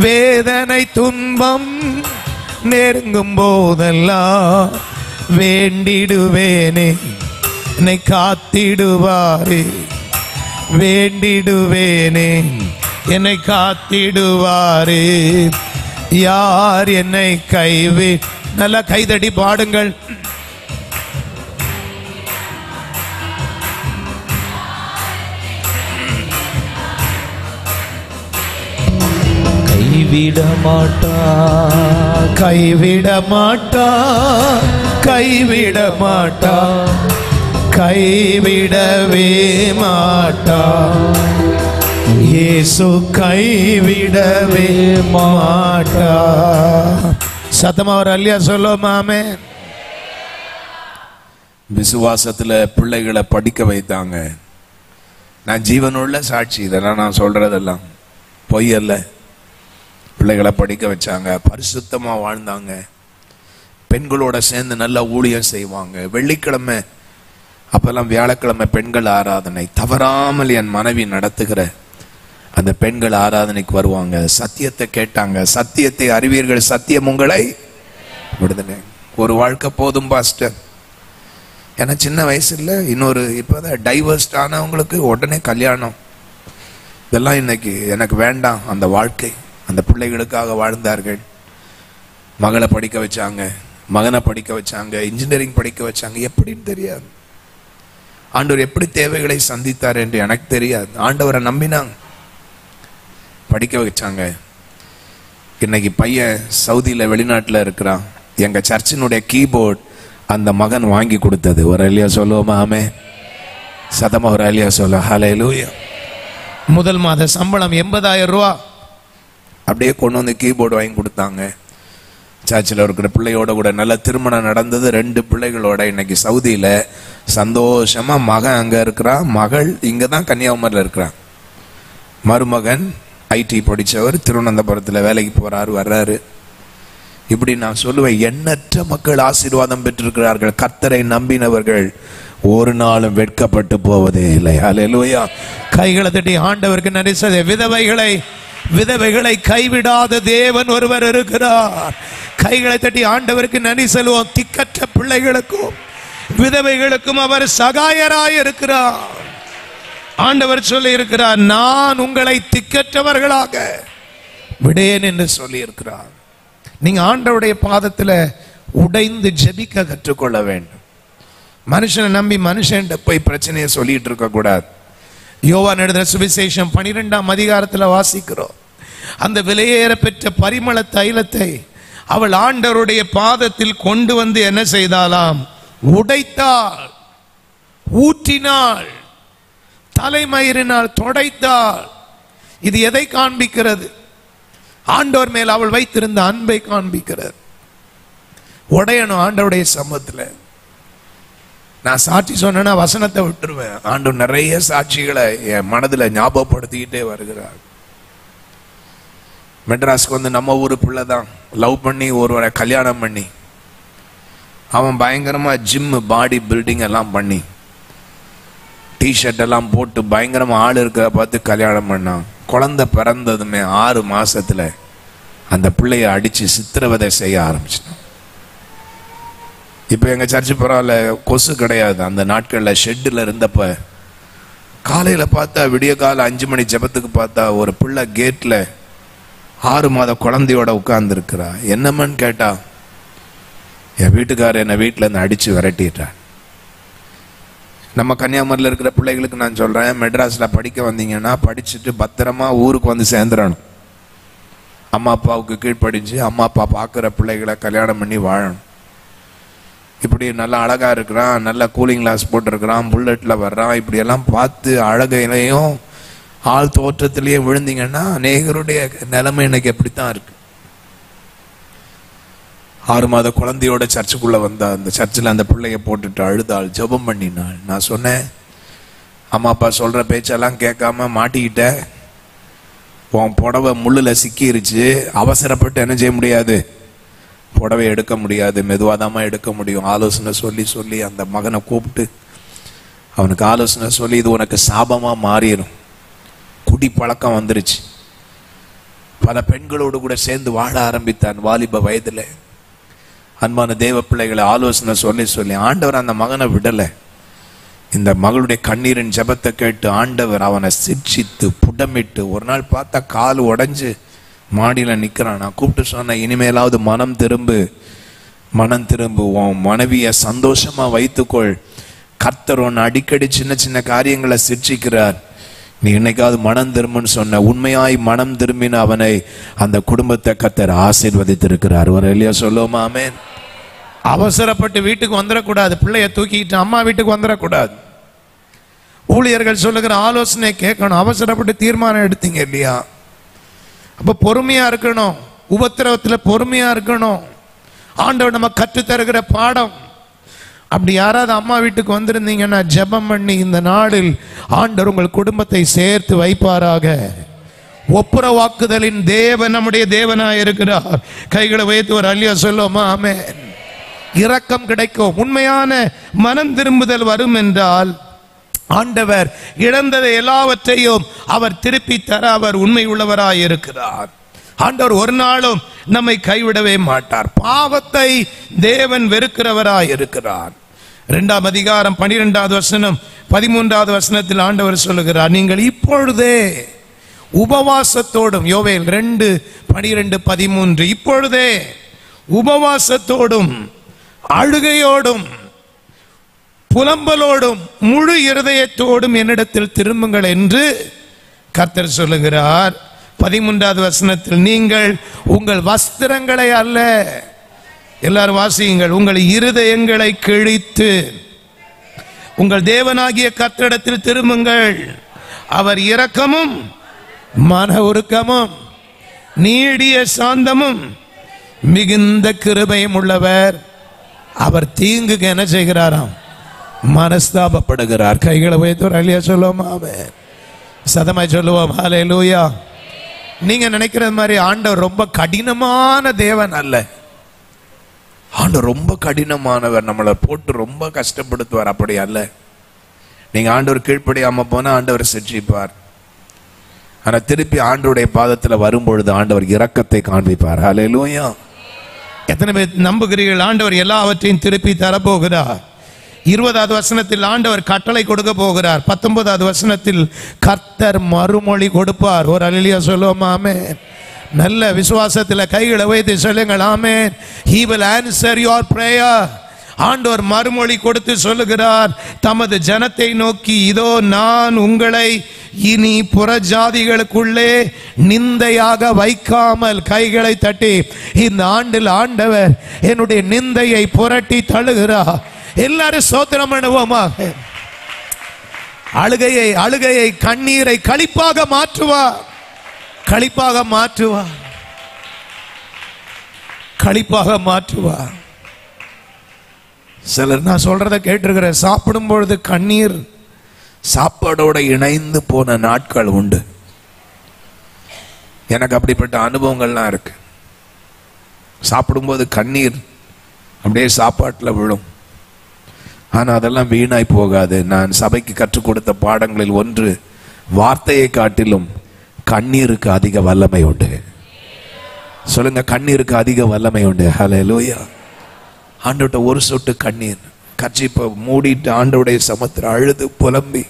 Speaker 2: வேதனை துன்பம் நெருங்கும் போதெல்லாம் வேண்டிடுவேனே என்னை காத்திடுவாரே. வேண்டிடுவேனே என்னை காத்திடுவாரே. யார் என்னை கைவி. நல்ல கைதடி பாடுங்கள்.
Speaker 3: கைவிட மாட்டா,
Speaker 2: கைவிட மாட்டா, கைவிட மாட்டா, கைவிடவே மாட்டா. இயேசு கைவிடவே மாட்டா. சத்தமா ஒரு அல்லேலூயா சொல்லுவோமா? ஆமென். விசுவாசத்துல பிள்ளைகளை படிக்க வைத்தாங்க. நான் ஜீவனுள்ள சாட்சி, இதெல்லாம் நான் சொல்றதெல்லாம் பொய் அல்ல. பிள்ளைகளை படிக்க வச்சாங்க, பரிசுத்தமா வாழ்ந்தாங்க, பெண்களோட சேர்ந்து நல்லா ஊழியம் செய்வாங்க. வெள்ளிக்கிழமை, அப்பெல்லாம் வியாழக்கிழமை பெண்கள் ஆராதனை, தவறாமல் என் மனைவி நடத்துகிற அந்த பெண்கள் ஆராதனைக்கு வருவாங்க. சத்தியத்தை கேட்டாங்க. சத்தியத்தை அறிவீர்கள், சத்தியம் உங்களை விடுதலை. ஒரு வாழ்க்கை போதும் பாஸ்டர். ஏன்னா சின்ன வயசுல இன்னொரு இப்போதான் டைவர்ஸ்ட் ஆனவங்களுக்கு உடனே கல்யாணம், இதெல்லாம் இன்னைக்கு எனக்கு வேண்டாம். அந்த வாழ்க்கை அந்த பிள்ளைகளுக்காக வாழ்ந்தார்கள். மகளை படிக்க வச்சாங்க, மகனை படிக்க வச்சாங்க, இன்ஜினியரிங் படிக்க வச்சாங்க. எப்படின்னு தெரியாது. ஆண்டவர் எப்படி தேவைகளை சந்தித்தார் என்று எனக்கு தெரியாது. ஆண்டவரை நம்பினாங்க, படிக்க வச்சாங்க. இன்னைக்கு பையன் சவுதியில் வெளிநாட்டில் இருக்கிறான். எங்க சர்ச்சினுடைய கீபோர்ட்
Speaker 1: அந்த மகன் வாங்கி கொடுத்தது. ஒரு அல்லையா சொல்லுவோமா? ஆமே. சதமா ஒரு அல்லையா சொல்ல. ஹல்லேலூயா.
Speaker 2: முதல் மாத சம்பளம் 80,000 ரூபா.
Speaker 1: அப்படியே கொண்டு வந்து கீபோர்டு வாங்கி கொடுத்தாங்க. சர்ச்சில் இருக்கிற பிள்ளையோட கூட நல்ல திருமணம் நடந்தது. 2 பிள்ளைகளோட இன்னைக்கு சவுதியில சந்தோஷமா மகன் அங்க இருக்கிறான், மகள் இங்க தான் கன்னியாகுமரியில் இருக்கிறான். மருமகன் ஐடி படித்தவர் திருவனந்தபுரத்தில் வேலைக்கு போறாரு, வர்றாரு. இப்படி நான் சொல்லுவேன், எண்ணற்ற மக்கள் ஆசீர்வாதம் பெற்றிருக்கிறார்கள். கர்த்தரை நம்பினவர்கள் ஒரு நாளும் வெட்கப்பட்டு போவதே இல்லை. ஹல்லேலூயா.
Speaker 2: கைகளை தட்டி ஆண்டவருக்கு நன்றி சொல்லுங்க. விதவைகளை கைவிடாத தேவன் ஒருவர் இருக்கிறார். கைகளை தட்டி ஆண்டவருக்கு நன்றி சொல்லுவோம். திக்கற்ற பிள்ளைகளுக்கும் விதவைகளுக்கும் அவர் சகாயராய் இருக்கிறார். ஆண்டவர் சொல்லி இருக்கிறார், நான் உங்களை திக்கற்றவர்களாக விடேன் என்று சொல்லி இருக்கிறார். நீங்க ஆண்டவருடைய பாதத்தில் உடைந்து ஜெபிக்க கற்றுக்கொள்ள வேண்டும். மனுஷனை நம்பி மனுஷன் போய் பிரச்சனையை சொல்லிட்டு இருக்க கூடாது. யோவான் எழுதின சுவிசேஷம் 12ஆம் அதிகாரத்தில் வாசிக்கிறோம். அந்த விலையேற பெற்ற பரிமள தைலத்தை அவள் ஆண்டவருடைய பாதத்தில் கொண்டு வந்து என்ன செய்தாலாம்? உடைத்தாள், ஊற்றினாள், தலைமயிரினால் தொடைத்தாள். இது எதை காண்பிக்கிறது? ஆண்டவர் மேல் அவள் வைத்திருந்த அன்பை காண்பிக்கிறது. உடையணும் ஆண்டவருடைய சமூகத்தில். நான் சாட்சி சொன்னா வசனத்தை விட்டுருவேன். ஆண்டவர் நிறைய சாட்சிகளை என் மனதில் ஞாபகப்படுத்திக்கிட்டே வருகிறார். மெட்ராஸ்க்கு வந்து நம்ம ஊர் பிள்ளை தான் லவ் பண்ணி ஒருவரை கல்யாணம் பண்ணி, அவன் பயங்கரமா ஜிம் பாடி பில்டிங் எல்லாம் பண்ணி டிஷர்ட் எல்லாம் போட்டு பயங்கரமா ஆள் இருக்கிற பார்த்து கல்யாணம் பண்ணான். குழந்தை பிறந்ததுமே 6 மாசத்துல அந்த பிள்ளைய அடிச்சு சித்திரவதை செய்ய ஆரம்பிச்சிட்டான். இப்போ எங்க சர்ச்சு பரவாயில்ல, கொசு கிடையாது. அந்த நாட்களில் ஷெட்டில் இருந்தப்ப காலையில பார்த்தா, விடிய கால 5 மணி ஜெபத்துக்கு பார்த்தா ஒரு பிள்ளை கேட்ல 6 மாத குழந்தையோட உட்கார்ந்து இருக்கிறா. என்னமன்னு கேட்டா, என் வீட்டுக்காரர் என்னை வீட்டில் இருந்து அடிச்சு விரட்டிட்டார். நம்ம கன்னியாகுமரியில் இருக்கிற பிள்ளைகளுக்கு நான் சொல்றேன், மெட்ராஸ்ல படிக்க வந்தீங்கன்னா படிச்சுட்டு பத்திரமா ஊருக்கு வந்து சேர்ந்துடணும். அம்மா அப்பாவுக்கு கீழ்ப்படிஞ்சு அம்மா அப்பா பார்க்குற பிள்ளைகளை கல்யாணம் பண்ணி வாழணும். இப்படி நல்லா அழகா இருக்கிறான், நல்ல கூலிங் கிளாஸ் போட்டிருக்கிறான், புல்லட்ல வர்றான், இப்படி எல்லாம் பார்த்து அழகையிலையும் ஆள் தோற்றத்திலேயே விழுந்தீங்கன்னா அநேகருடைய நிலைமை இன்னைக்கு எப்படித்தான் இருக்கு. 6 மாத குழந்தையோட சர்ச்சுக்குள்ள வந்தா, அந்த சர்ச்சில் அந்த பிள்ளைய போட்டுட்டு அழுதாள், ஜெபம் பண்ணினாள். நான் சொன்னேன், அம்மா அப்பா சொல்ற பேச்செல்லாம் கேட்காம மாட்டிக்கிட்ட, உன் புடவை முள்ளுல சிக்கிருச்சு, அவசரப்பட்டு என்ன செய்ய முடியாது, புடவை எடுக்க முடியாது, மெதுவாதாம எடுக்க முடியும். ஆலோசனை சொல்லி சொல்லி அந்த மகனை கூப்பிட்டு அவனுக்கு ஆலோசனை சொல்லி, இது உனக்கு சாபமா மாறிடும், குடி பழக்கம் வந்துருச்சு. பல பெண்களோடு கூட சேர்ந்து வாழ ஆரம்பித்தான் வாலிப வயதுல. அன்பான தேவ பிள்ளைகளை ஆலோசனை சொல்லி சொல்லி ஆண்டவர் அந்த மகனை விடலை. இந்த மகளுடைய கண்ணீரின் ஜெபத்தை கேட்டு ஆண்டவர் அவனை சிரிச்சித்து புடமிட்டு, ஒரு நாள் பார்த்தா கால் உடைஞ்சு மாடியில நிக்கிறான். நான் கூப்பிட்டு சொன்னேன், இனிமேலாவது மனம் திரும்பு, உன் மனைவியை சந்தோஷமா வைத்துக்கொள். கர்த்தர் உன்னை அடிக்கடி சின்ன சின்ன காரியங்களை சிரிச்சிக்கிறார், நீ என்னைக்காவது மனம் திரும்புன்னு சொன்ன. உண்மையாய் மனம் திரும்பின அவனை, அந்த குடும்பத்தை கர்த்தர் ஆசீர்வதித்திருக்கிறார். ஒரு இல்லையா சொல்லுவோமா? ஆமென். அவசரப்பட்டு வீட்டுக்கு வந்துடக்கூடாது, பிள்ளைய தூக்கிட்டு அம்மா வீட்டுக்கு வந்துடக்கூடாது. ஊழியர்கள் சொல்லுகிற ஆலோசனை கேட்கணும். அவசரப்பட்டு தீர்மானம் எடுத்தீங்க இல்லையா? அப்ப பொறுமையா இருக்கணும், உபத்திரவத்துல பொறுமையா இருக்கணும். ஆண்டவர் நம்ம கற்று தருகிற பாடம். அப்படி யாராவது அம்மா வீட்டுக்கு வந்திருந்தீங்கன்னா ஜெபம் பண்ணி, இந்த நாளில் ஆண்டவர் உங்கள் குடும்பத்தை சேர்த்து வைப்பாராக. ஒப்புரவாக்குதலின் தேவன் நம்முடைய தேவனாய் இருக்கிறார். கைகளை வைத்து ஒரு அல்லியா சொல்லுவோமா? ஆமென். இரக்கம் கிடைக்கும். உண்மையான மனம் திரும்புதல் வரும் என்றால் ஆண்டவர் இழந்ததை எல்லாவற்றையும் அவர் திருப்பி தர அவர் உண்மை உள்ளவராய் இருக்கிறார். ஆண்டவர் ஒரு நாளும் நம்மை கைவிடவே மாட்டார். பாவத்தை தேவன் வெறுக்கிறவராய் இருக்கிறார். 2ஆம் அதிகாரம் 12வது வசனம் 13வது வசனத்தில் ஆண்டவர் சொல்லுகிறார், நீங்கள் இப்பொழுதே உபவாசத்தோடும், யோவேல் 2:12-13, இப்பொழுதே உபவாசத்தோடும் அழுகையோடும் புலம்பலோடும் முழு இருதயத்தோடும் என்னிடத்தில் திரும்புங்கள் என்று கர்த்தர் சொல்லுகிறார். 13வது வசனத்தில், நீங்கள் உங்கள் வஸ்திரங்களை அல்ல, எல்லாரும் வாசியுங்கள். உங்கள் இருதயங்களை கிழித்து உங்கள் தேவனாகிய கர்த்தரிடத்தில் திரும்புங்கள். அவர் இரக்கமும் மன உருக்கமும் நீடிய சாந்தமும் மிகுந்த கிருபையும் உள்ளவர். அவர் தீங்குக்கு என்ன செய்கிறாராம்? மனஸ்தாபப்படுகிறார். கைகளை வைத்து அல்லையா சொல்லுவோம், ஆமென். சதமாய் சொல்லுவோம், ஹல்லேலூயா. நீங்க நினைக்கிறது மாதிரி ஆண்டவர் ரொம்ப கடினமான தேவன் அல்ல. ஆண்டவர் ரொம்ப கடினமானவர், நம்மளை போட்டு ரொம்ப கஷ்டப்படுத்துவார். அப்படி அல்ல. நீங்க ஆண்டவர் கீழ்ப்படியாம போனா ஆண்டவர் சிட்சிப்பார். ஆனா திருப்பி ஆண்டவருடைய பாதத்துல வரும்பொழுது ஆண்டவர் இரக்கத்தை காண்பிப்பார். ஹல்லேலூயா. எத்தனை பேர் நம்புகிறீர்கள்? ஆண்டவர் எல்லாவற்றையும் திருப்பி தரப்போகிறார். 20வது வசனத்தில் ஆண்டவர் கட்டளை கொடுக்க போகிறார். 19வது வசனத்தில் கர்த்தர் மறுமொழி கொடுப்பார். ஒரு அல்லேலூயா சொல்லுவோம், ஆமென். நல்ல விசுவாசத்தில் கைகளை வைத்து சொல்லுங்கள், ஆமென். He will answer your prayer. ஆண்டவர் மறுமொழி கொடுத்து சொல்லுகிறார் தமது ஜனத்தை நோக்கி, இதோ நான் உங்களை இனி புறஜாதிகளுக்குள்ளே நிந்தையாக வைக்காமல், கைகளை தட்டி இந்த ஆண்டில் ஆண்டவர் என்னுடைய நிந்தையை புரட்டி தள்ளுகிறார். எல்லாரும் ஸ்தோத்திரம் பண்ணுவோமாக. அழுகையை கண்ணீரை களிப்பாக மாற்றுவார். களிப்பாக மாற்றுவார். களிப்பாக மாற்றுவார். சிலர் நான் சொல்றத கேட்டிருக்கிறேன். சாப்பிடும் பொழுது கண்ணீர் சாப்பாடோட இணைந்து போன நாட்கள் உண்டு. எனக்கு அப்படிப்பட்ட அனுபவங்கள்லாம் இருக்கு. சாப்பிடும்போது கண்ணீர் அப்படியே சாப்பாட்டில் விழும். ஆனா அதெல்லாம் வீணாய் போகாது. நான் சபைக்கு கற்றுக் கொடுத்த பாடங்களில் ஒன்று, வார்த்தையை காட்டிலும் கண்ணீருக்கு அதிக வல்லமை உண்டு. சொல்லுங்க, கண்ணீருக்கு அதிக வல்லமை உண்டு. ஹல்லேலூயா. ஆண்டவர்கிட்ட ஒரு சொட்டு கண்ணீர், கர்ச்சீப்பை மூடிட்டு ஆண்டவருடைய சமத்துல அழுது புலம்பி,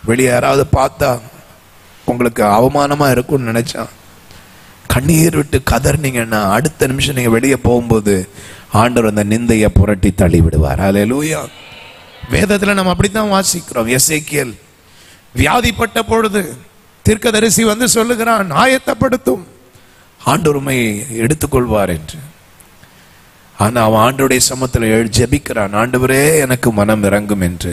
Speaker 2: வெளியே யாராவது பார்த்தா உங்களுக்கு அவமானமா இருக்கும்னு நினைச்சா கண்ணீர் விட்டு கதறினீங்கன்னா அடுத்த நிமிஷம் நீங்க வெளியே போகும்போது ஆண்டவர் அந்த நிந்தையை புரட்டி தள்ளி விடுவார். ஹல்லேலூயா. வேதத்துல நம்ம அப்படித்தான் வாசிக்கிறோம். எசேக்கியேல் வியாதிப்பட்ட பொழுது தீர்க்கதரிசி வந்து சொல்லுகிறான், ஆயத்தப்படுத்தும், ஆண்டவருமை எடுத்துக்கொள்வார் என்று. ஆனா அவன் ஆண்டவருடைய சமத்துல ஜெபிக்கிறான், ஆண்டவரே எனக்கு மனம் இறங்கும் என்று.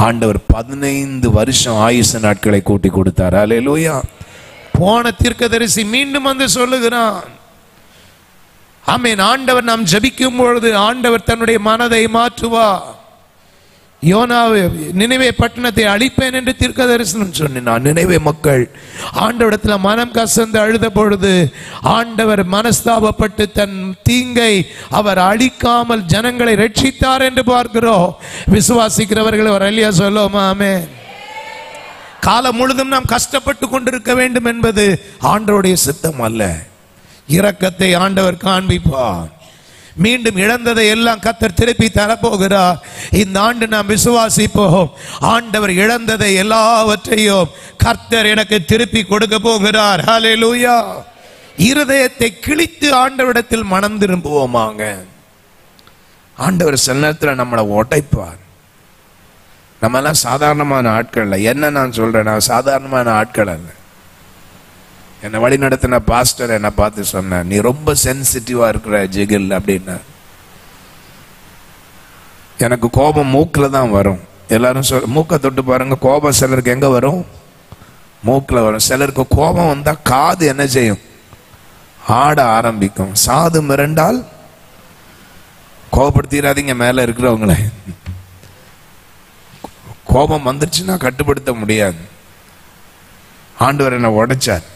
Speaker 2: ஆண்டவர் 15 வருஷம் ஆயுச நாட்களை கூட்டி கொடுத்தார். ஹல்லேலூயா. போன தீர்க்கதரிசி மீண்டும் வந்து சொல்லுகிறான், ஆமென், ஆண்டவர் நாம் ஜெபிக்கும் பொழுது ஆண்டவர் தன்னுடைய மனதை மாற்றுவார். யோனாவே நினிவே பட்டணத்தை அழிப்பேன் என்று தீர்க்கதரிசனம் சொன்னான். நினிவே மக்கள் ஆண்டவரிடத்துல மனம் கசந்து அழுத பொழுது ஆண்டவர் மனஸ்தாபப்பட்டு தன் தீங்கை அவர் அழிக்காமல் ஜனங்களை ரட்சித்தார் என்று பார்க்கிறோம். விசுவாசிக்கிறவர்கள் ஒரு அல்லேலூயா சொல்லுவோமா, ஆமென். காலம் முழுதும் நாம் கஷ்டப்பட்டு கொண்டிருக்க வேண்டும் என்பது ஆண்டவருடைய சித்தம் அல்ல. இரக்கத்தை ஆண்டவர் காண்பிப்பார். மீண்டும் இழந்ததை எல்லாம் கர்த்தர் திருப்பி தரப்போகிறார். இந்த ஆண்டு நாம் விசுவாசிப்போம், ஆண்டவர் இழந்ததை எல்லாவற்றையும் கர்த்தர் எனக்கு திருப்பி கொடுக்க போகிறார். ஹல்லேலூயா. இருதயத்தை கிழித்து ஆண்டவரிடத்தில் மனம் திரும்புவோமாங்க. ஆண்டவர் சில நேரத்தில் நம்மளை உடைப்பார். நம்ம எல்லாம் சாதாரணமான ஆட்கள் இல்லை. என்ன நான் சொல்றேன், நான் சாதாரணமான ஆட்கள் அல்ல. என்னை வழி நடத்தின பாஸ்டர் என்னை பார்த்து சொன்னார், நீ ரொம்ப சென்சிட்டிவா இருக்கிற ஜிகில் அப்படின்னா. எனக்கு கோபம் மூக்கில் தான் வரும். எல்லாரும் மூக்கை தொட்டு பாருங்க, கோபம் சிலருக்கு எங்க வரும்? மூக்கில் வரும். சிலருக்கு கோபம் வந்தா காது என்ன செய்யும்? ஆட ஆரம்பிக்கும். சாது மிரண்டால் கோபப்படுத்திடாதீங்க மேல இருக்கிறவங்களே. கோபம் வந்துருச்சுன்னா கட்டுப்படுத்த முடியாது. ஆண்டவர் என்ன உடைச்சார்,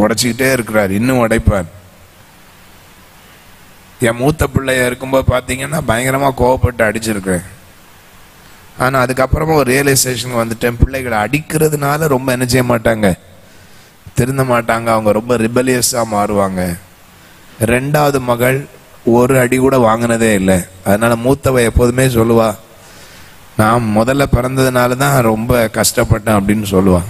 Speaker 2: உடைச்சிக்கிட்டே இருக்கிறார், இன்னும் உடைப்பார். என் மூத்த பிள்ளைய இருக்கும்போது பார்த்தீங்கன்னா பயங்கரமா கோவப்பட்டு அடிச்சிருக்கேன். ஆனா அதுக்கப்புறமா ஒரு ரியலைசேஷன் வந்துட்டேன், பிள்ளைகளை அடிக்கிறதுனால ரொம்ப என்ன செய்ய மாட்டாங்க, திருந்த மாட்டாங்க. அவங்க ரொம்ப ரிபலியஸா மாறுவாங்க. 2வது மகள் ஒரு அடி கூட வாங்கினதே இல்லை. அதனால மூத்தவ எப்போதுமே சொல்லுவா, நான் முதல்ல பிறந்ததுனால தான் ரொம்ப கஷ்டப்பட்டேன் அப்படின்னு சொல்லுவா.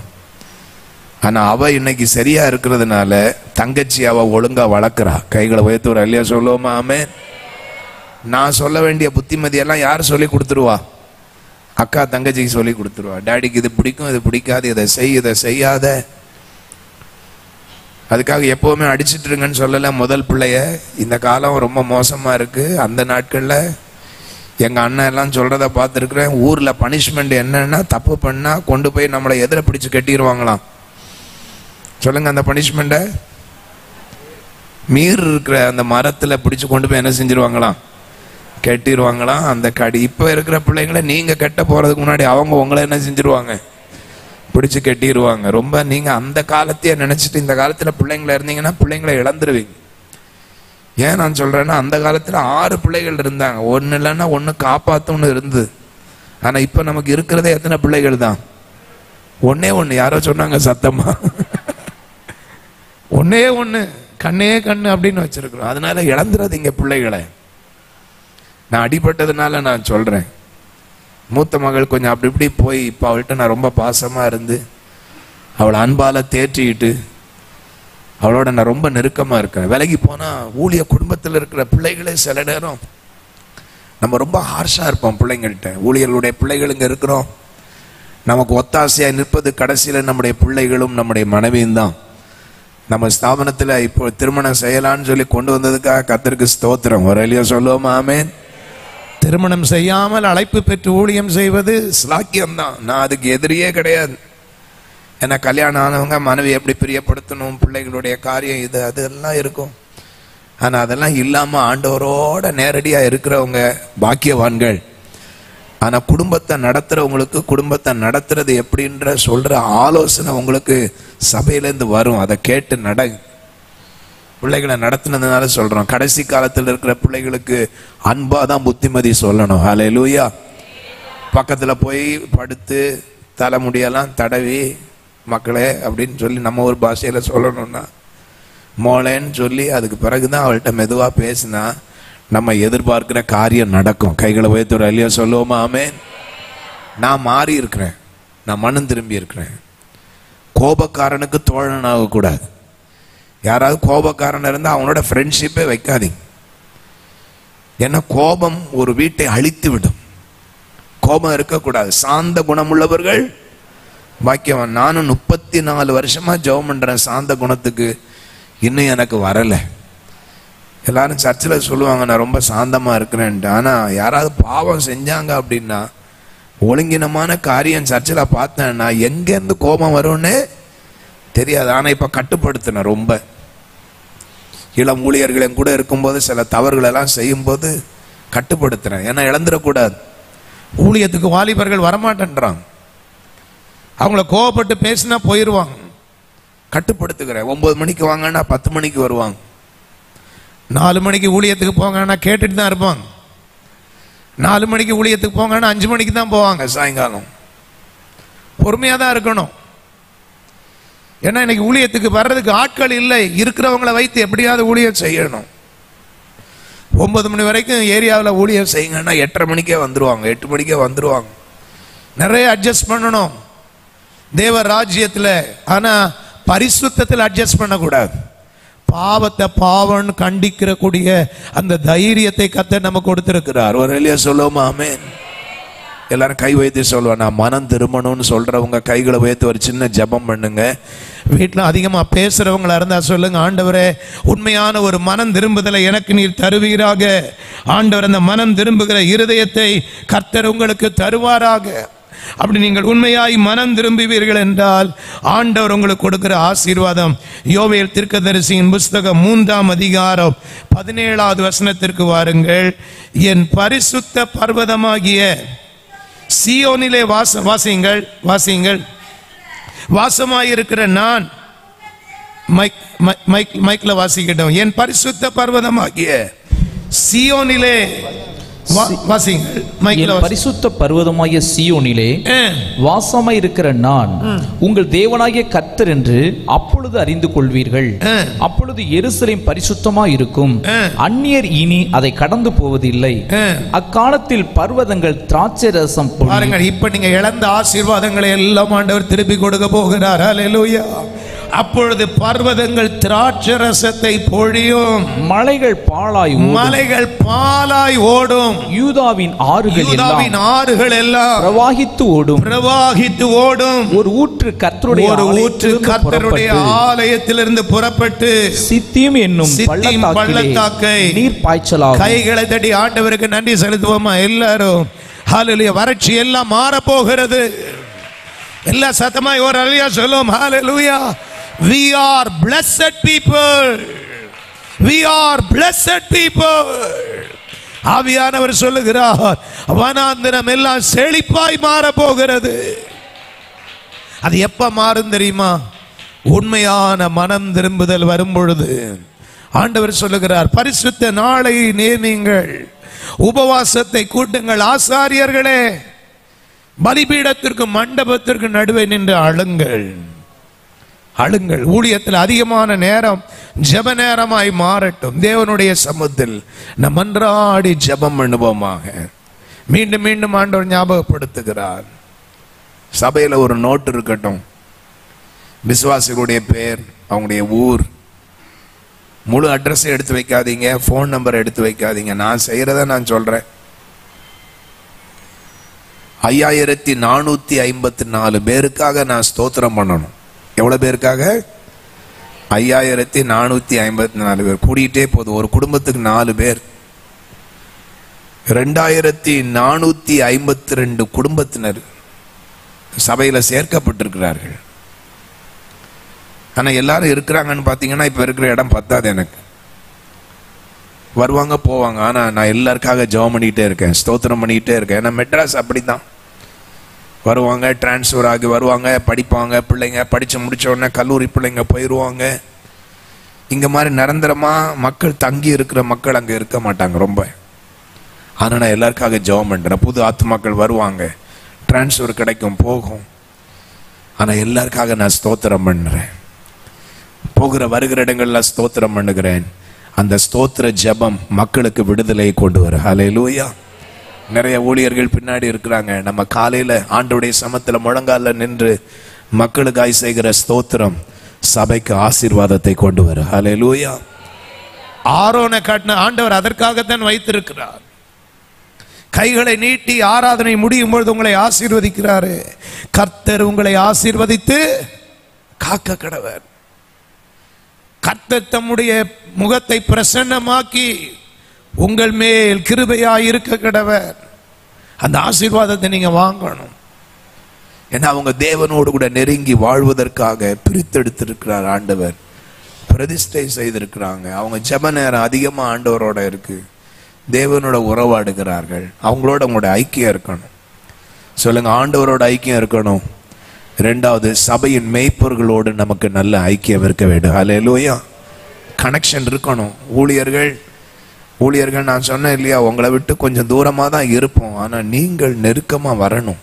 Speaker 2: ஆனா அவ இன்னைக்கு சரியா இருக்கிறதுனால தங்கச்சி அவ ஒழுங்கா வளர்க்கிறா. கைகளை உயர்த்து ஒரு அல்லேலூயா சொல்லுவோமா, ஆமென். நான் சொல்ல வேண்டிய புத்திமதியெல்லாம் யார் சொல்லி கொடுத்துருவா? அக்கா தங்கச்சிக்கு சொல்லி கொடுத்துருவா. டாடிக்கு இது பிடிக்கும், இது பிடிக்காது, இதை செய், இதை செய்யாத.
Speaker 1: அதுக்காக எப்பவுமே அடிச்சிட்டு இருங்கன்னு சொல்லல முதல் பிள்ளைய. இந்த காலம் ரொம்ப மோசமா இருக்கு. அந்த நாட்கள்ல எங்க அண்ணன் எல்லாம் சொல்றத பார்த்துருக்குறேன். ஊர்ல பனிஷ்மெண்ட் என்னன்னா, தப்பு பண்ணா கொண்டு போய் நம்மளை எதிர பிடிச்சு கட்டிடுவாங்களாம். சொல்லுங்க, அந்த பனிஷ்மெண்ட மீர் இருக்கிற அந்த மரத்துல பிடிச்சு கொண்டு போய் என்ன செஞ்சிருவாங்களாம், கட்டிடுவாங்களாம். அந்த கடி இப்ப இருக்கிற பிள்ளைங்களை நீங்க கட்ட போறதுக்கு முன்னாடி அவங்க உங்களை என்ன செஞ்சிருவாங்க, பிடிச்சு கட்டிடுவாங்க. ரொம்ப நீங்க அந்த காலத்தையே நினைச்சிட்டு இந்த காலத்துல பிள்ளைங்களை இருந்தீங்கன்னா பிள்ளைங்களை இழந்துருவீங்க. ஏன் நான் சொல்றேன்னா, அந்த காலத்துல 6 பிள்ளைகள் இருந்தாங்க. ஒன்னு இல்லைன்னா ஒன்னு காப்பாத்தோன்னு இருந்தது. ஆனா இப்ப நமக்கு இருக்கிறதே எத்தனை பிள்ளைகள் தான்? ஒன்னே ஒண்ணு. யாரோ சொன்னாங்க சத்தமா, ஒன்னே ஒண்ணு, கண்ணே கண்ணு அப்படின்னு வச்சிருக்கிறோம். அதனால இழந்துடாதீங்க பிள்ளைகளை. நான் அடிபட்டதுனால நான் சொல்றேன். மூத்த மகள் கொஞ்சம் அப்படி இப்படி போய் இப்போ அவள்கிட்ட நான் ரொம்ப பாசமா இருந்து அவளை அன்பால தேற்றிக்கிட்டு அவளோட நான் ரொம்ப நெருக்கமா இருக்கேன். விலகி போனா ஊழிய குடும்பத்தில் இருக்கிற பிள்ளைகளே சில நேரம் நம்ம ரொம்ப ஹார்ஷா இருப்போம் பிள்ளைங்கள்ட்ட. ஊழியர்களுடைய பிள்ளைகளுங்க இருக்கிறோம், நமக்கு ஒத்தாசையா நிற்பது கடைசியில நம்முடைய பிள்ளைகளும் நம்முடைய மனைவியும் தான். நம்ம ஸ்தாபனத்துல இப்போ திருமணம் செய்யலான்னு சொல்லி கொண்டு வந்ததுக்காக கர்த்தருக்கு ஸ்தோத்திரம். ஒரு இல்லையா சொல்லுவோமா? ஆமென்.
Speaker 2: திருமணம் செய்யாமல் அழைப்பு பெற்று ஊழியம் செய்வது
Speaker 1: ஸ்லாக்கியம்தான். நான் அதுக்கு எதிரியே கிடையாது. ஏன்னா கல்யாணம் ஆனவங்க மனைவி எப்படி பிரியப்படுத்தணும், பிள்ளைகளுடைய காரியம் இது அதெல்லாம் இருக்கும். ஆனா அதெல்லாம் இல்லாம ஆண்டவரோட நேரடியா இருக்கிறவங்க பாக்கியவான்கள். ஆனா குடும்பத்தை நடத்துறவங்களுக்கு குடும்பத்தை நடத்துறது எப்படின்ற சொல்ற ஆலோசனை உங்களுக்கு சபையிலேருந்து வரும். அதை கேட்டு நட. பிள்ளைகளை நடத்தினதுனால சொல்றோம். கடைசி காலத்தில் இருக்கிற பிள்ளைகளுக்கு அன்பாதான் புத்திமதி சொல்லணும். ஹல்லேலூயா. பக்கத்துல போய் படுத்து தலைமுடியெல்லாம் தடவி மக்களே அப்படின்னு சொல்லி நம்ம ஒரு பாஷையில சொல்லணும்னா மோளேன்னு சொல்லி அதுக்கு பிறகுதான் அவள்கிட்ட மெதுவா பேசினா நம்ம எதிர்பார்க்கிற காரியம் நடக்கும். கைகளை உயர்த்துற இல்லையா சொல்லுவோமா? ஆமென். நான் மாறி இருக்கிறேன், நான் மனம் திரும்பி இருக்கிறேன். கோபக்காரனுக்கு தோழனாக கூடாது. யாராவது கோபக்காரன் இருந்தால் அவனோட ஃப்ரெண்ட்ஷிப்பே வைக்காதீங்க. ஏன்னா கோபம் ஒரு வீட்டை அழித்து விடும். கோபம் இருக்கக்கூடாது. சாந்த குணமுள்ளவர்கள் பாக்கியவான். நானும் 34 வருஷமா ஜெபம் பண்றேன் சாந்த குணத்துக்கு, இன்னும் எனக்கு வரல. எல்லாரும் சர்ச்சில் சொல்லுவாங்க நான் ரொம்ப சாந்தமா இருக்கிறேன்ட்டு. ஆனா யாராவது பாவம் செஞ்சாங்க அப்படின்னா ஒழுங்கினமான காரியம் சர்ச்சில் பார்த்தேன்னா எங்கேருந்து கோபம் வரும்னு தெரியாது. ஆனா இப்ப கட்டுப்படுத்தின ரொம்ப இளம் ஊழியர்கள் கூட இருக்கும்போது சில தவறுகள் எல்லாம் செய்யும் போது கட்டுப்படுத்துறேன். ஏன்னா இழந்துடக்கூடாது.
Speaker 2: ஊழியத்துக்கு வாலிபர்கள் வரமாட்டேன்றாங்க. அவங்கள கோவப்பட்டு பேசினா போயிடுவாங்க.
Speaker 1: கட்டுப்படுத்துகிறேன். 9 மணிக்கு வாங்கன்னா 10 மணிக்கு வருவாங்க.
Speaker 2: 4 மணிக்கு ஊழியத்துக்கு போங்கன்னா கேட்டுட்டு தான் இருப்பாங்க. 4 மணிக்கு ஊழியத்துக்கு போங்கன்னா 5 மணிக்கு தான் போவாங்க சாயங்காலம். பொறுமையா தான் இருக்கணும். ஏன்னா இன்னைக்கு ஊழியத்துக்கு வர்றதுக்கு ஆட்கள் இல்லை. இருக்கிறவங்களை வைத்து எப்படியாவது ஊழியம் செய்யணும். 9 மணி வரைக்கும் ஏரியாவில் ஊழியம்
Speaker 1: செய்யுங்கன்னா 8:30 மணிக்கே வந்துருவாங்க, 8 மணிக்கே வந்துருவாங்க.
Speaker 2: நிறைய அட்ஜஸ்ட் பண்ணணும் தேவ ராஜ்யத்தில். ஆனா பரிசுத்தத்தில் அட்ஜஸ்ட் பண்ணக்கூடாது. பாவத்தை பாவம்னு கண்டிக்கிற கூடிய அந்த தைரியத்தை கர்த்தர் நமக்கு கொடுத்திருக்கிறார்.
Speaker 1: ஒரு இல்லையா சொல்லுவோமா? ஆமென். எல்லாரும் கை வைத்து சொல்லுவேன். நான் மனம் திரும்பணும்னு சொல்றவங்க கைகளை வைத்து ஒரு சின்ன ஜெபம் பண்ணுங்க.
Speaker 2: வீட்டில் அதிகமா பேசுறவங்களா இருந்தா சொல்லுங்க, ஆண்டவரே உண்மையான ஒரு மனம் திரும்புதலை எனக்கு நீர் தருவீராக. ஆண்டவர் அந்த மனம் திரும்புகிற இருதயத்தை கர்த்தர் உங்களுக்கு தருவாராக. அப்படி நீங்கள் உண்மையாய் மனம் திரும்புவீர்கள் என்றால் ஆண்டவர் உங்களுக்கு கொடுக்கிற ஆசீர்வாதம். யோவேல் தீர்க்கதரிசியின் புஸ்தகம் 3ஆம் அதிகாரம் 17வது வசனத்திற்கு வாருங்கள். என் பரிசுத்த பர்வதமாகிய சீயோனிலே வாசியுங்கள் வாசமாயிருக்கிற நான். மைக்ல வாசிக்கிட்டோம். என் பரிசுத்த பர்வதமாகிய சீயோனிலே
Speaker 3: பரிசுத்த பர்வதமாகிய சீயோனிலே வாசமாய் இருக்கிற நான் உங்கள் தேவனாகிய கர்த்தர் என்று அப்பொழுது அறிந்து கொள்வீர்கள். அப்பொழுது எருசலேம் பரிசுத்தமாய் இருக்கும், அந்நியர் இனி அதை கடந்து போவதில்லை. அக்காலத்தில் பர்வதங்கள் திராட்சை ரசம்
Speaker 2: பாருங்கள். இப்ப நீங்க இழந்த ஆசீர்வாதங்களை எல்லாம் ஆண்டவர் திருப்பி கொடுக்க போகிறார். ஹல்லேலூயா. அப்பொழுது பர்வதங்கள் திராட்சரசத்தை பொழியும்,
Speaker 3: மலைகள் பாலாய் ஓடும்.
Speaker 2: மலைகள் பாலாய் ஓடும்,
Speaker 3: யூதாவின் ஆறுகள் எல்லாம் பிரவாகித்து ஓடும்,
Speaker 2: பிரவாகித்து ஓடும்.
Speaker 3: ஒரு ஊற்று கர்த்தருடைய
Speaker 2: ஆலயத்திலிருந்து புறப்பட்டு
Speaker 3: சித்தீம் என்னும்
Speaker 2: பள்ளத்தாக்கை
Speaker 3: நீர் பாய்ச்சலாகும்.
Speaker 2: கைகளை தட்டி ஆண்டவருக்கு நன்றி செலுத்துவோமா எல்லாரும்? ஹல்லேலூயா. வறட்சி எல்லாம் மாற போகிறது. எல்லா சத்தமாய் ஒரு அல்லேலூயா சொல்லுவோம். ஹல்லேலூயா. We are blessed people. We are blessed people. ஆவியானவர் சொல்லுகிறார், வனாந்தரம் எல்லாம் செழிப்பாய் மாற போகிறது. அது எப்ப மாறும் தெரியுமா? உண்மையான மனம் திரும்புதல் வரும் பொழுது. ஆண்டவர் சொல்லுகிறார், பரிசுத்த நாளை நியமியுங்கள், உபவாசத்தை கூட்டுங்கள். ஆசாரியர்களே, பலிபீடத்திற்கு மண்டபத்திற்கு நடுவே நின்று அழுங்கள். ஊழியத்தில் அதிகமான நேரம் ஜெப நேரமாய் மாறட்டும். தேவனுடைய சமூகத்தில் நம் மன்றாடி ஜெபம் பண்ணுவோமாக. மீண்டும் மீண்டும் ஆண்டவர் ஞாபகப்படுத்துகிறார், சபையில ஒரு நோட்டு இருக்கட்டும், விசுவாசிகளுடைய பேர், அவங்களுடைய ஊர், முழு அட்ரஸ் எடுத்து வைக்காதீங்க, போன் நம்பர் எடுத்து வைக்காதீங்க. நான் செய்யறத நான் சொல்றேன். 5454 பேருக்காக நான் ஸ்தோத்திரம் பண்ணணும். எவ்வளவு பேருக்காக? 5454 பேர். கூடிட்டே போதும். ஒரு குடும்பத்துக்கு 4 பேர். 2452 குடும்பத்தினர் சபையில சேர்க்கப்பட்டிருக்கிறார்கள். ஆனா எல்லாரும் இருக்கிறாங்கன்னு பாத்தீங்கன்னா இப்ப இருக்கிற இடம் பத்தாது எனக்கு. வருவாங்க போவாங்க. ஆனா நான் எல்லாருக்காக ஜெபம் பண்ணிட்டே இருக்கேன், ஸ்தோத்திரம் பண்ணிட்டே இருக்கேன். ஏன்னா மெட்ராஸ் அப்படித்தான். வருவாங்க, டிரான்ஸ்ஃபர் ஆகி வருவாங்க, படிப்பாங்க, பிள்ளைங்க படிச்சு முடிச்ச உடனே கல்லூரி பிள்ளைங்க போயிடுவாங்க. இங்க மாதிரி நிரந்தரமா மக்கள் தங்கி இருக்கிற மக்கள் அங்க இருக்க மாட்டாங்க ரொம்ப. ஆனா நான் எல்லாருக்காக ஜெபம் பண்றேன். புது ஆத்துமாக்கள் வருவாங்க, டிரான்ஸ்ஃபர் கிடைக்கும், போகும். ஆனா எல்லாருக்காக நான் ஸ்தோத்திரம் பண்றேன். போகிற வருகிற இடங்கள்ல ஸ்தோத்திரம் பண்ணுகிறேன். அந்த ஸ்தோத்திர ஜெபம் மக்களுக்கு விடுதலை கொண்டு வர. ஹல்லேலூயா. நிறைய ஊழியர்கள் பின்னாடி இருக்கிறாங்க. நம்ம காலையில ஆண்டவருடைய சமத்துல முழங்கால நின்று மக்களுக்காய் செய்கிற ஸ்தோத்திரம் சபைக்கு ஆசீர்வாதத்தை கொண்டு வர. ஹல்லேலூயா. ஆரோனை காட்டின ஆண்டவர் அதற்காகத்தான் வைத்திருக்கிறார். கைகளை நீட்டி ஆராதனை முடியும் பொழுது உங்களை ஆசீர்வதிக்கிறாரு. கர்த்தர் உங்களை ஆசீர்வதித்து காக்க கடவர். கர்த்தர் தம்முடைய முகத்தை பிரசன்னமாக்கி உங்கள் மேல் கிருபையாய் இருக்க கடவர். அந்த ஆசீர்வாதத்தை நீங்க வாங்கணும். ஏன்னா அவங்க தேவனோடு கூட நெருங்கி வாழ்வதற்காக பிரித்தெடுத்திருக்கிறார் ஆண்டவர், பிரதிஷ்டை செய்திருக்கிறாங்க. அவங்க ஜெப நேரம் அதிகமா ஆண்டவரோட இருக்கு, தேவனோட உறவாடுகிறார்கள். அவங்களோட உங்களோட ஐக்கியம் இருக்கணும். சொல்லுங்க, ஆண்டவரோட ஐக்கியம் இருக்கணும். இரண்டாவது, சபையின் மேய்ப்பர்களோடு நமக்கு நல்ல ஐக்கியம் இருக்க வேண்டும். ஹல்லேலூயா. கனெக்ஷன் இருக்கணும். ஊழியர்கள் நான் சொன்னேன் இல்லையா, உங்களை விட்டு கொஞ்சம் தூரமா தான் இருப்போம். ஆனா நீங்கள் நெருக்கமா வரணும்.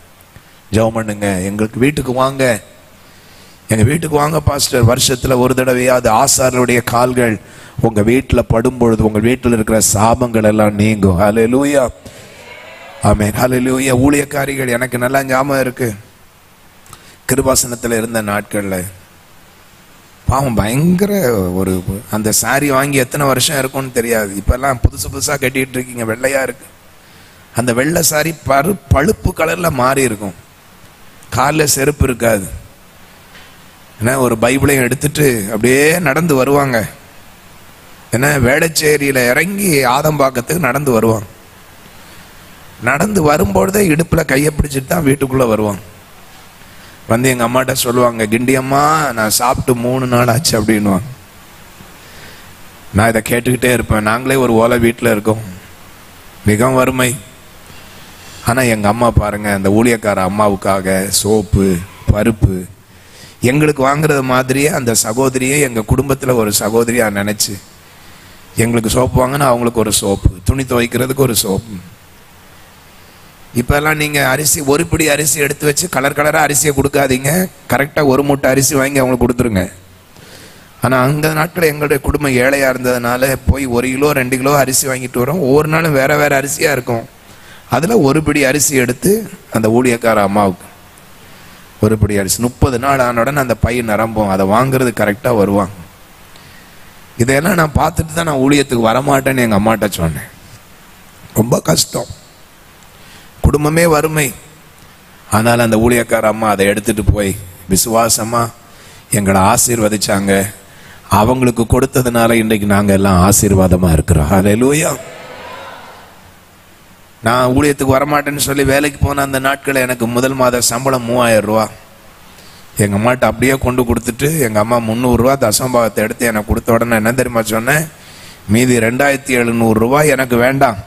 Speaker 2: ஜெபம் பண்ணுங்க, எங்களுக்கு வீட்டுக்கு வாங்க, எங்க வீட்டுக்கு வாங்க பாஸ்டர். வருஷத்துல ஒரு தடவையாவது ஆசாரியருடைய கால்கள் உங்க வீட்டுல படும் பொழுது உங்க வீட்டுல இருக்கிற சாபங்கள் எல்லாம் நீங்கும். ஹல்லேலூயா. ஆமென். ஹல்லேலூயா. ஊழியக்காரிகள் எனக்கு நல்லா ஞாபகம் இருக்கு. கிருபாசனத்துல இருந்த நாட்கள்ல பாவம் பயங்கர ஒரு அந்த சாரி வாங்கி எத்தனை வருஷம் இருக்கும்னு தெரியாது. இப்பெல்லாம் புதுசா கட்டிட்டு இருக்கீங்க, வெள்ளையா இருக்கு. அந்த வெள்ளை சாரி பழுப்பு கலர்ல மாறி இருக்கும். காலில் செருப்பு இருக்காது. ஏன்னா ஒரு பைபிளையும் எடுத்துட்டு அப்படியே நடந்து வருவாங்க. ஏன்னா வேடச்சேரியில இறங்கி ஆதம்பாக்கத்துக்கு நடந்து வருவாங்க. நடந்து வரும்பொழுதே இடுப்புல கையை பிடிச்சிட்டு தான் வீட்டுக்குள்ள வருவாங்க. வந்து எங்க அம்மாட்ட சொல்லுவாங்க, கிண்டி அம்மா நான் சாப்பிட்டு 3 நாள் ஆச்சு அப்படின்வாங்க. நான் இதை கேட்டுக்கிட்டே இருப்பேன். நாங்களே ஒரு ஓலை வீட்டில் இருக்கோம், மிகவும் வறுமை. ஆனா எங்க அம்மா பாருங்க, அந்த ஊழியக்கார அம்மாவுக்காக சோப்பு பருப்பு எங்களுக்கு வாங்குறது மாதிரியே அந்த சகோதரியே எங்க குடும்பத்துல ஒரு சகோதரியா நினைச்சு எங்களுக்கு சோப்பு வாங்கினா அவங்களுக்கு ஒரு சோப்பு, துணி துவைக்கிறதுக்கு ஒரு சோப்பு. இப்பெல்லாம் நீங்க அரிசி ஒரு பிடி அரிசி எடுத்து வச்சு கலர் கலரா அரிசியை கொடுக்காதீங்க, கரெக்டா ஒரு மூட்டை அரிசி வாங்கி அவங்களுக்கு கொடுத்துருங்க. ஆனா அந்த நாட்கள் எங்களுடைய குடும்பம் ஏழையா இருந்ததுனால போய் 1 கிலோ 2 கிலோ அரிசி வாங்கிட்டு வரோம். ஒவ்வொரு நாளும் வேற வேற அரிசியா இருக்கும். அதுல ஒரு பிடி அரிசி எடுத்து அந்த ஊழியக்கார அம்மாவுக்கு
Speaker 1: ஒருபடி அரிசி 30 நாள் ஆன உடனே அந்த பையன் நிரம்பும். அதை வாங்குறது கரெக்டாக வருவாங்க. இதையெல்லாம் நான் பார்த்துட்டு தான் நான் ஊழியத்துக்கு வரமாட்டேன்னு எங்கள் அம்மாட்ட சொன்னேன். ரொம்ப கஷ்டம், குடும்பமே வறுமை. ஆனால் அந்த ஊழியக்கார அம்மா அதை எடுத்துட்டு போய் விசுவாசமா எங்களை ஆசீர்வதிச்சாங்க. அவங்களுக்கு கொடுத்ததுனால இன்றைக்கு நாங்கள் எல்லாம் ஆசீர்வாதமா இருக்கிறோம். ஹல்லேலூயா. நான் ஊழியத்துக்கு வரமாட்டேன்னு சொல்லி வேலைக்கு போன அந்த நாட்களில் எனக்கு முதல் மாத சம்பளம் 3000 ரூபா. எங்கள் அம்மாட்ட அப்படியே கொண்டு கொடுத்துட்டு எங்கள் அம்மா 300 ரூபா தசம்பாவத்தை எடுத்து எனக்கு கொடுத்த உடனே என்ன தெரியுமா சொன்னேன்? மீதி 2700 ரூபாய் எனக்கு வேண்டாம்.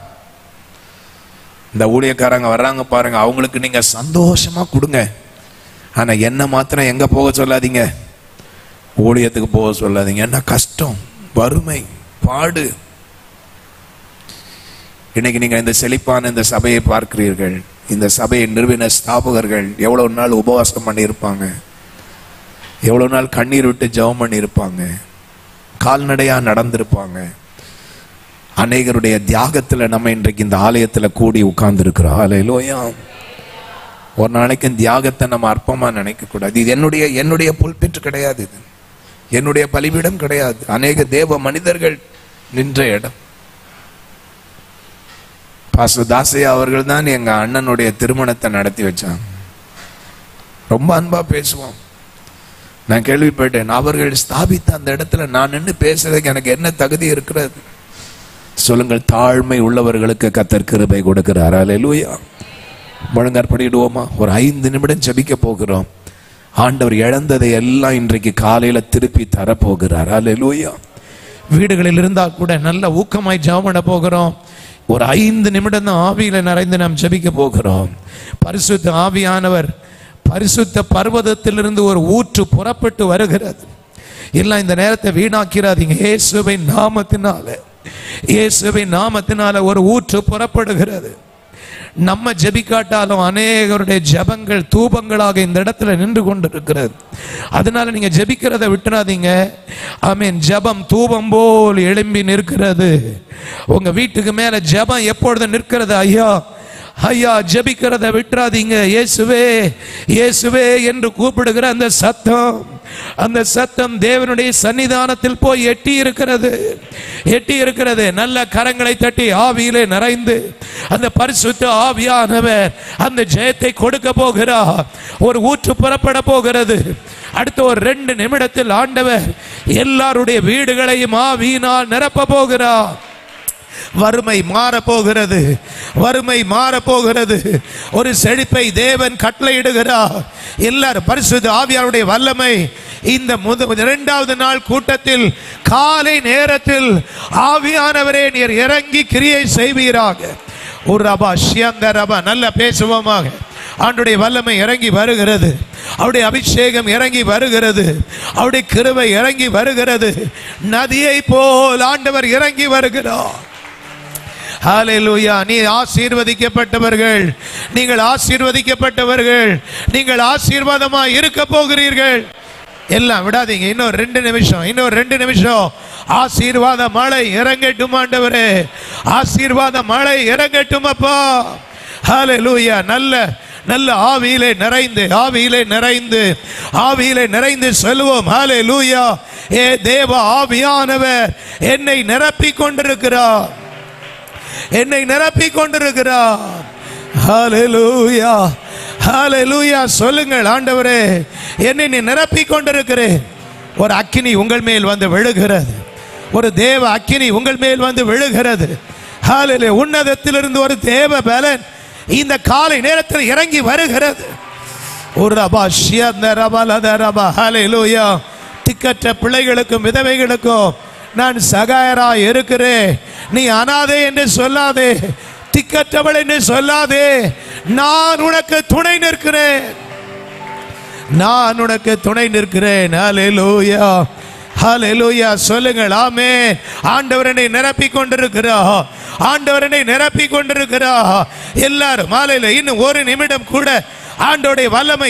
Speaker 1: இந்த ஊழியக்காரங்க வர்றாங்க பாருங்க, அவங்களுக்கு நீங்க சந்தோஷமா கொடுங்க. ஆனா என்ன மாத்திரம் எங்க போக சொல்லாதீங்க, ஊழியத்துக்கு போக சொல்லாதீங்க. என்ன கஷ்டம், வறுமை, பாடு. இன்னைக்கு நீங்க இந்த செழிப்பான இந்த சபையை பார்க்கிறீர்கள். இந்த சபையை நிறுவின ஸ்தாபகர்கள் எவ்வளவு நாள் உபவாசம் பண்ணி இருப்பாங்க, எவ்வளவு நாள் கண்ணீர் விட்டு ஜெபம் பண்ணி இருப்பாங்க, கால்நடையா நடந்திருப்பாங்க. அநேகருடைய தியாகத்துல நம்ம இன்றைக்கு இந்த ஆலயத்துல கூடி உட்கார்ந்து இருக்கிறோம். ஹல்லேலூயா. ஒரு நாளைக்கு தியாகத்தை நம்ம அற்பமா நினைக்க கூடாது. இது என்னுடைய புல்பிட் கிடையாது, இது என்னுடைய பலிபீடம் கிடையாது. அநேக தேவ மனிதர்கள் நின்ற இடம். பாஸ்டர் தாசையா அவர்கள் தான் எங்க அண்ணனுடைய திருமணத்தை நடத்தி வச்சாங்க. ரொம்ப அன்பா பேசுவோம். நான் கேள்விப்பட்டேன், அவர்கள் ஸ்தாபித்த அந்த இடத்துல நான் நின்று பேசுறதுக்கு எனக்கு என்ன தகுதி இருக்கிறது? சொல்லுங்கள், தாழ்மை உள்ளவர்களுக்கு கர்த்தர் கிருபை கொடுக்கிறார். ஹல்லேலூயா. முழங்கார் படிடுவோமா? ஒரு 5 நிமிடம் ஜெபிக்க போகிறோம். ஆண்டவர் இழந்ததை எல்லாம் இன்றைக்கு காலையில திருப்பி தரப்போகிறார். ஹல்லேலூயா.
Speaker 2: வீடுகளில் இருந்தா கூட நல்ல ஊக்கமாய் ஜெபம் பண்ண போகிறோம். ஒரு 5 நிமிடம் தான் ஆவியில நிறைந்து நாம் ஜெபிக்க போகிறோம். பரிசுத்த ஆவியானவர் பரிசுத்த பர்வதத்திலிருந்து ஒரு ஊற்று புறப்பட்டு வருகிறது. எல்லாம் இந்த நேரத்தை வீணாக்கிறாதீங்க. இயேசுவின் நாமத்தினால, இயேசுவின் நாமத்தினால ஒரு ஊற்று புறப்படுகிறது. நம்ம ஜெபிக்காட்டாலும் அநேகருடைய ஜெபங்கள் தூபங்களாக இந்த இடத்துல நின்று கொண்டிருக்கிறது. அதனால நீங்க ஜெபிக்கிறத விட்டுறாதீங்க. ஆமென். ஜெபம் தூபம் போல் எழும்பி நிற்கிறது. உங்க வீட்டுக்கு மேல ஜெபம் எப்பொழுது நிற்கிறது? ஐயா ஐயா, ஜெபிக்கிறத விட்டுறாதீங்க. இயேசுவே இயேசுவே என்று கூப்பிடுகிற அந்த சத்தம், அந்த சத்தம் தேவனுடைய சன்னிதானத்தில் போய் எட்டி இருக்கிறது. நல்ல கரங்களை தட்டி ஆவியிலே நிறைந்து அந்த பரிசுத்த ஆவியானவர் அந்த ஜெயத்தை கொடுக்க போகிறார். ஒரு ஊற்று புறப்பட போகிறது. அடுத்த ஒரு 2 நிமிடத்தில் ஆண்டவர் எல்லாருடைய வீடுகளையும் ஆவியினால் நிரப்ப போகிறார். வறுமை மாற போகிறது, வறுமை மாற போகிறது. ஒரு செழிப்பை தேவன் கட்டளையிடுகிறார். எல்லாரும் பரிசுத்த ஆவியாருடைய வல்லமை இந்த 2வது நாள் கூட்டத்தில் காலை நேரத்தில் ஆவியானவரே நீர் இறங்கி கிரியை செய்வீராக. ஒரு ரபா ஷியந்த ரபா நல்ல பேசுவோமாக. ஆண்டுடைய வல்லமை இறங்கி வருகிறது, அவருடைய அபிஷேகம் இறங்கி வருகிறது, அவருடைய கிருபை இறங்கி வருகிறது. நதியை போல் ஆண்டவர் இறங்கி வருகிறார். ஹல்லேலூயா. நீ ஆசீர்வதிக்கப்பட்டவர்கள், நீங்கள் ஆசீர்வதிக்கப்பட்டவர்கள், நீங்கள் ஆசீர்வாதமாய் இருக்க போகிறீர்கள். எல்லாம் விடாதீங்க. இன்னொரு 2 நிமிஷம். ஆசீர்வாத மழை இறங்கட்டும் ஆண்டவரே, ஆசீர்வாத மழை இறங்கட்டும் அப்பா. ஹல்லேலூயா. நல்ல ஆவியிலே நிறைந்து சொல்லுவோம். ஹல்லேலூயா. ஏ தேவ ஆவியானவர் என்னை நிரப்பிக் கொண்டிருக்கிறார். ஹல்லேலூயா ஹல்லேலூயா. சொல்லுங்கள், ஆண்டவரே என்னை நீ நிரப்பிக் கொண்டிருக்கிறேன். ஒரு அக்கினி உங்கள் மேல் வந்து விழுகிறது, ஒரு தேவ அக்கினி உங்கள் மேல் வந்து விழுகிறது. ஹல்லேலூயா. உன்னதத்திலிருந்து ஒரு தேவ பலன் இந்த காலை நேரத்தில் இறங்கி வருகிறது. ஒரு ரபா ஷியந்த ரபலத ரபா. ஹல்லேலூயா. திக்கற்ற பிள்ளைகளுக்கும் விதவைகளுக்கும் நான் சகாயராய் இருக்கிறேன். நீ அனாதை என்று சொல்லாதே, திக்கற்றவள் என்று சொல்லாதே. நான் உனக்கு துணை நிற்கிறேன். ஹல்லேலூயா ஹல்லேலூயா. சொல்லுங்கள், ஆமென். ஆண்டவர் என்னை நிரப்பிக் கொண்டிருக்கிறார். எல்லாரும் மாலையில இன்னும் 1 நிமிடம் கூட ஆண்டவருடைய வல்லமை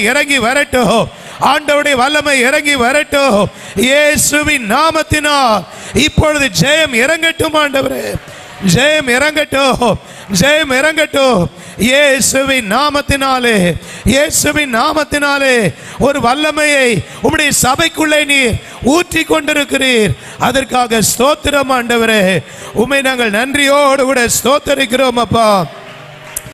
Speaker 2: இறங்கி வரட்டும். இயேசுவின் நாமத்தினால் இப்பொழுது ஜெயம் இறங்கட்டும் ஆண்டவரே, ஜெயம் இறங்கட்டும். இயேசுவின் நாமத்தினாலே, இயேசுவின் நாமத்தினாலே ஒரு வல்லமையை உம்முடைய சபைக்குள்ளே நீர் ஊற்றி கொண்டிருக்கிறீர். அதற்காக ஸ்தோத்திரம் ஆண்டவரே. உம்மை நாங்கள் நன்றியோடு கூட ஸ்தோத்தரிக்கிறோம் அப்பா.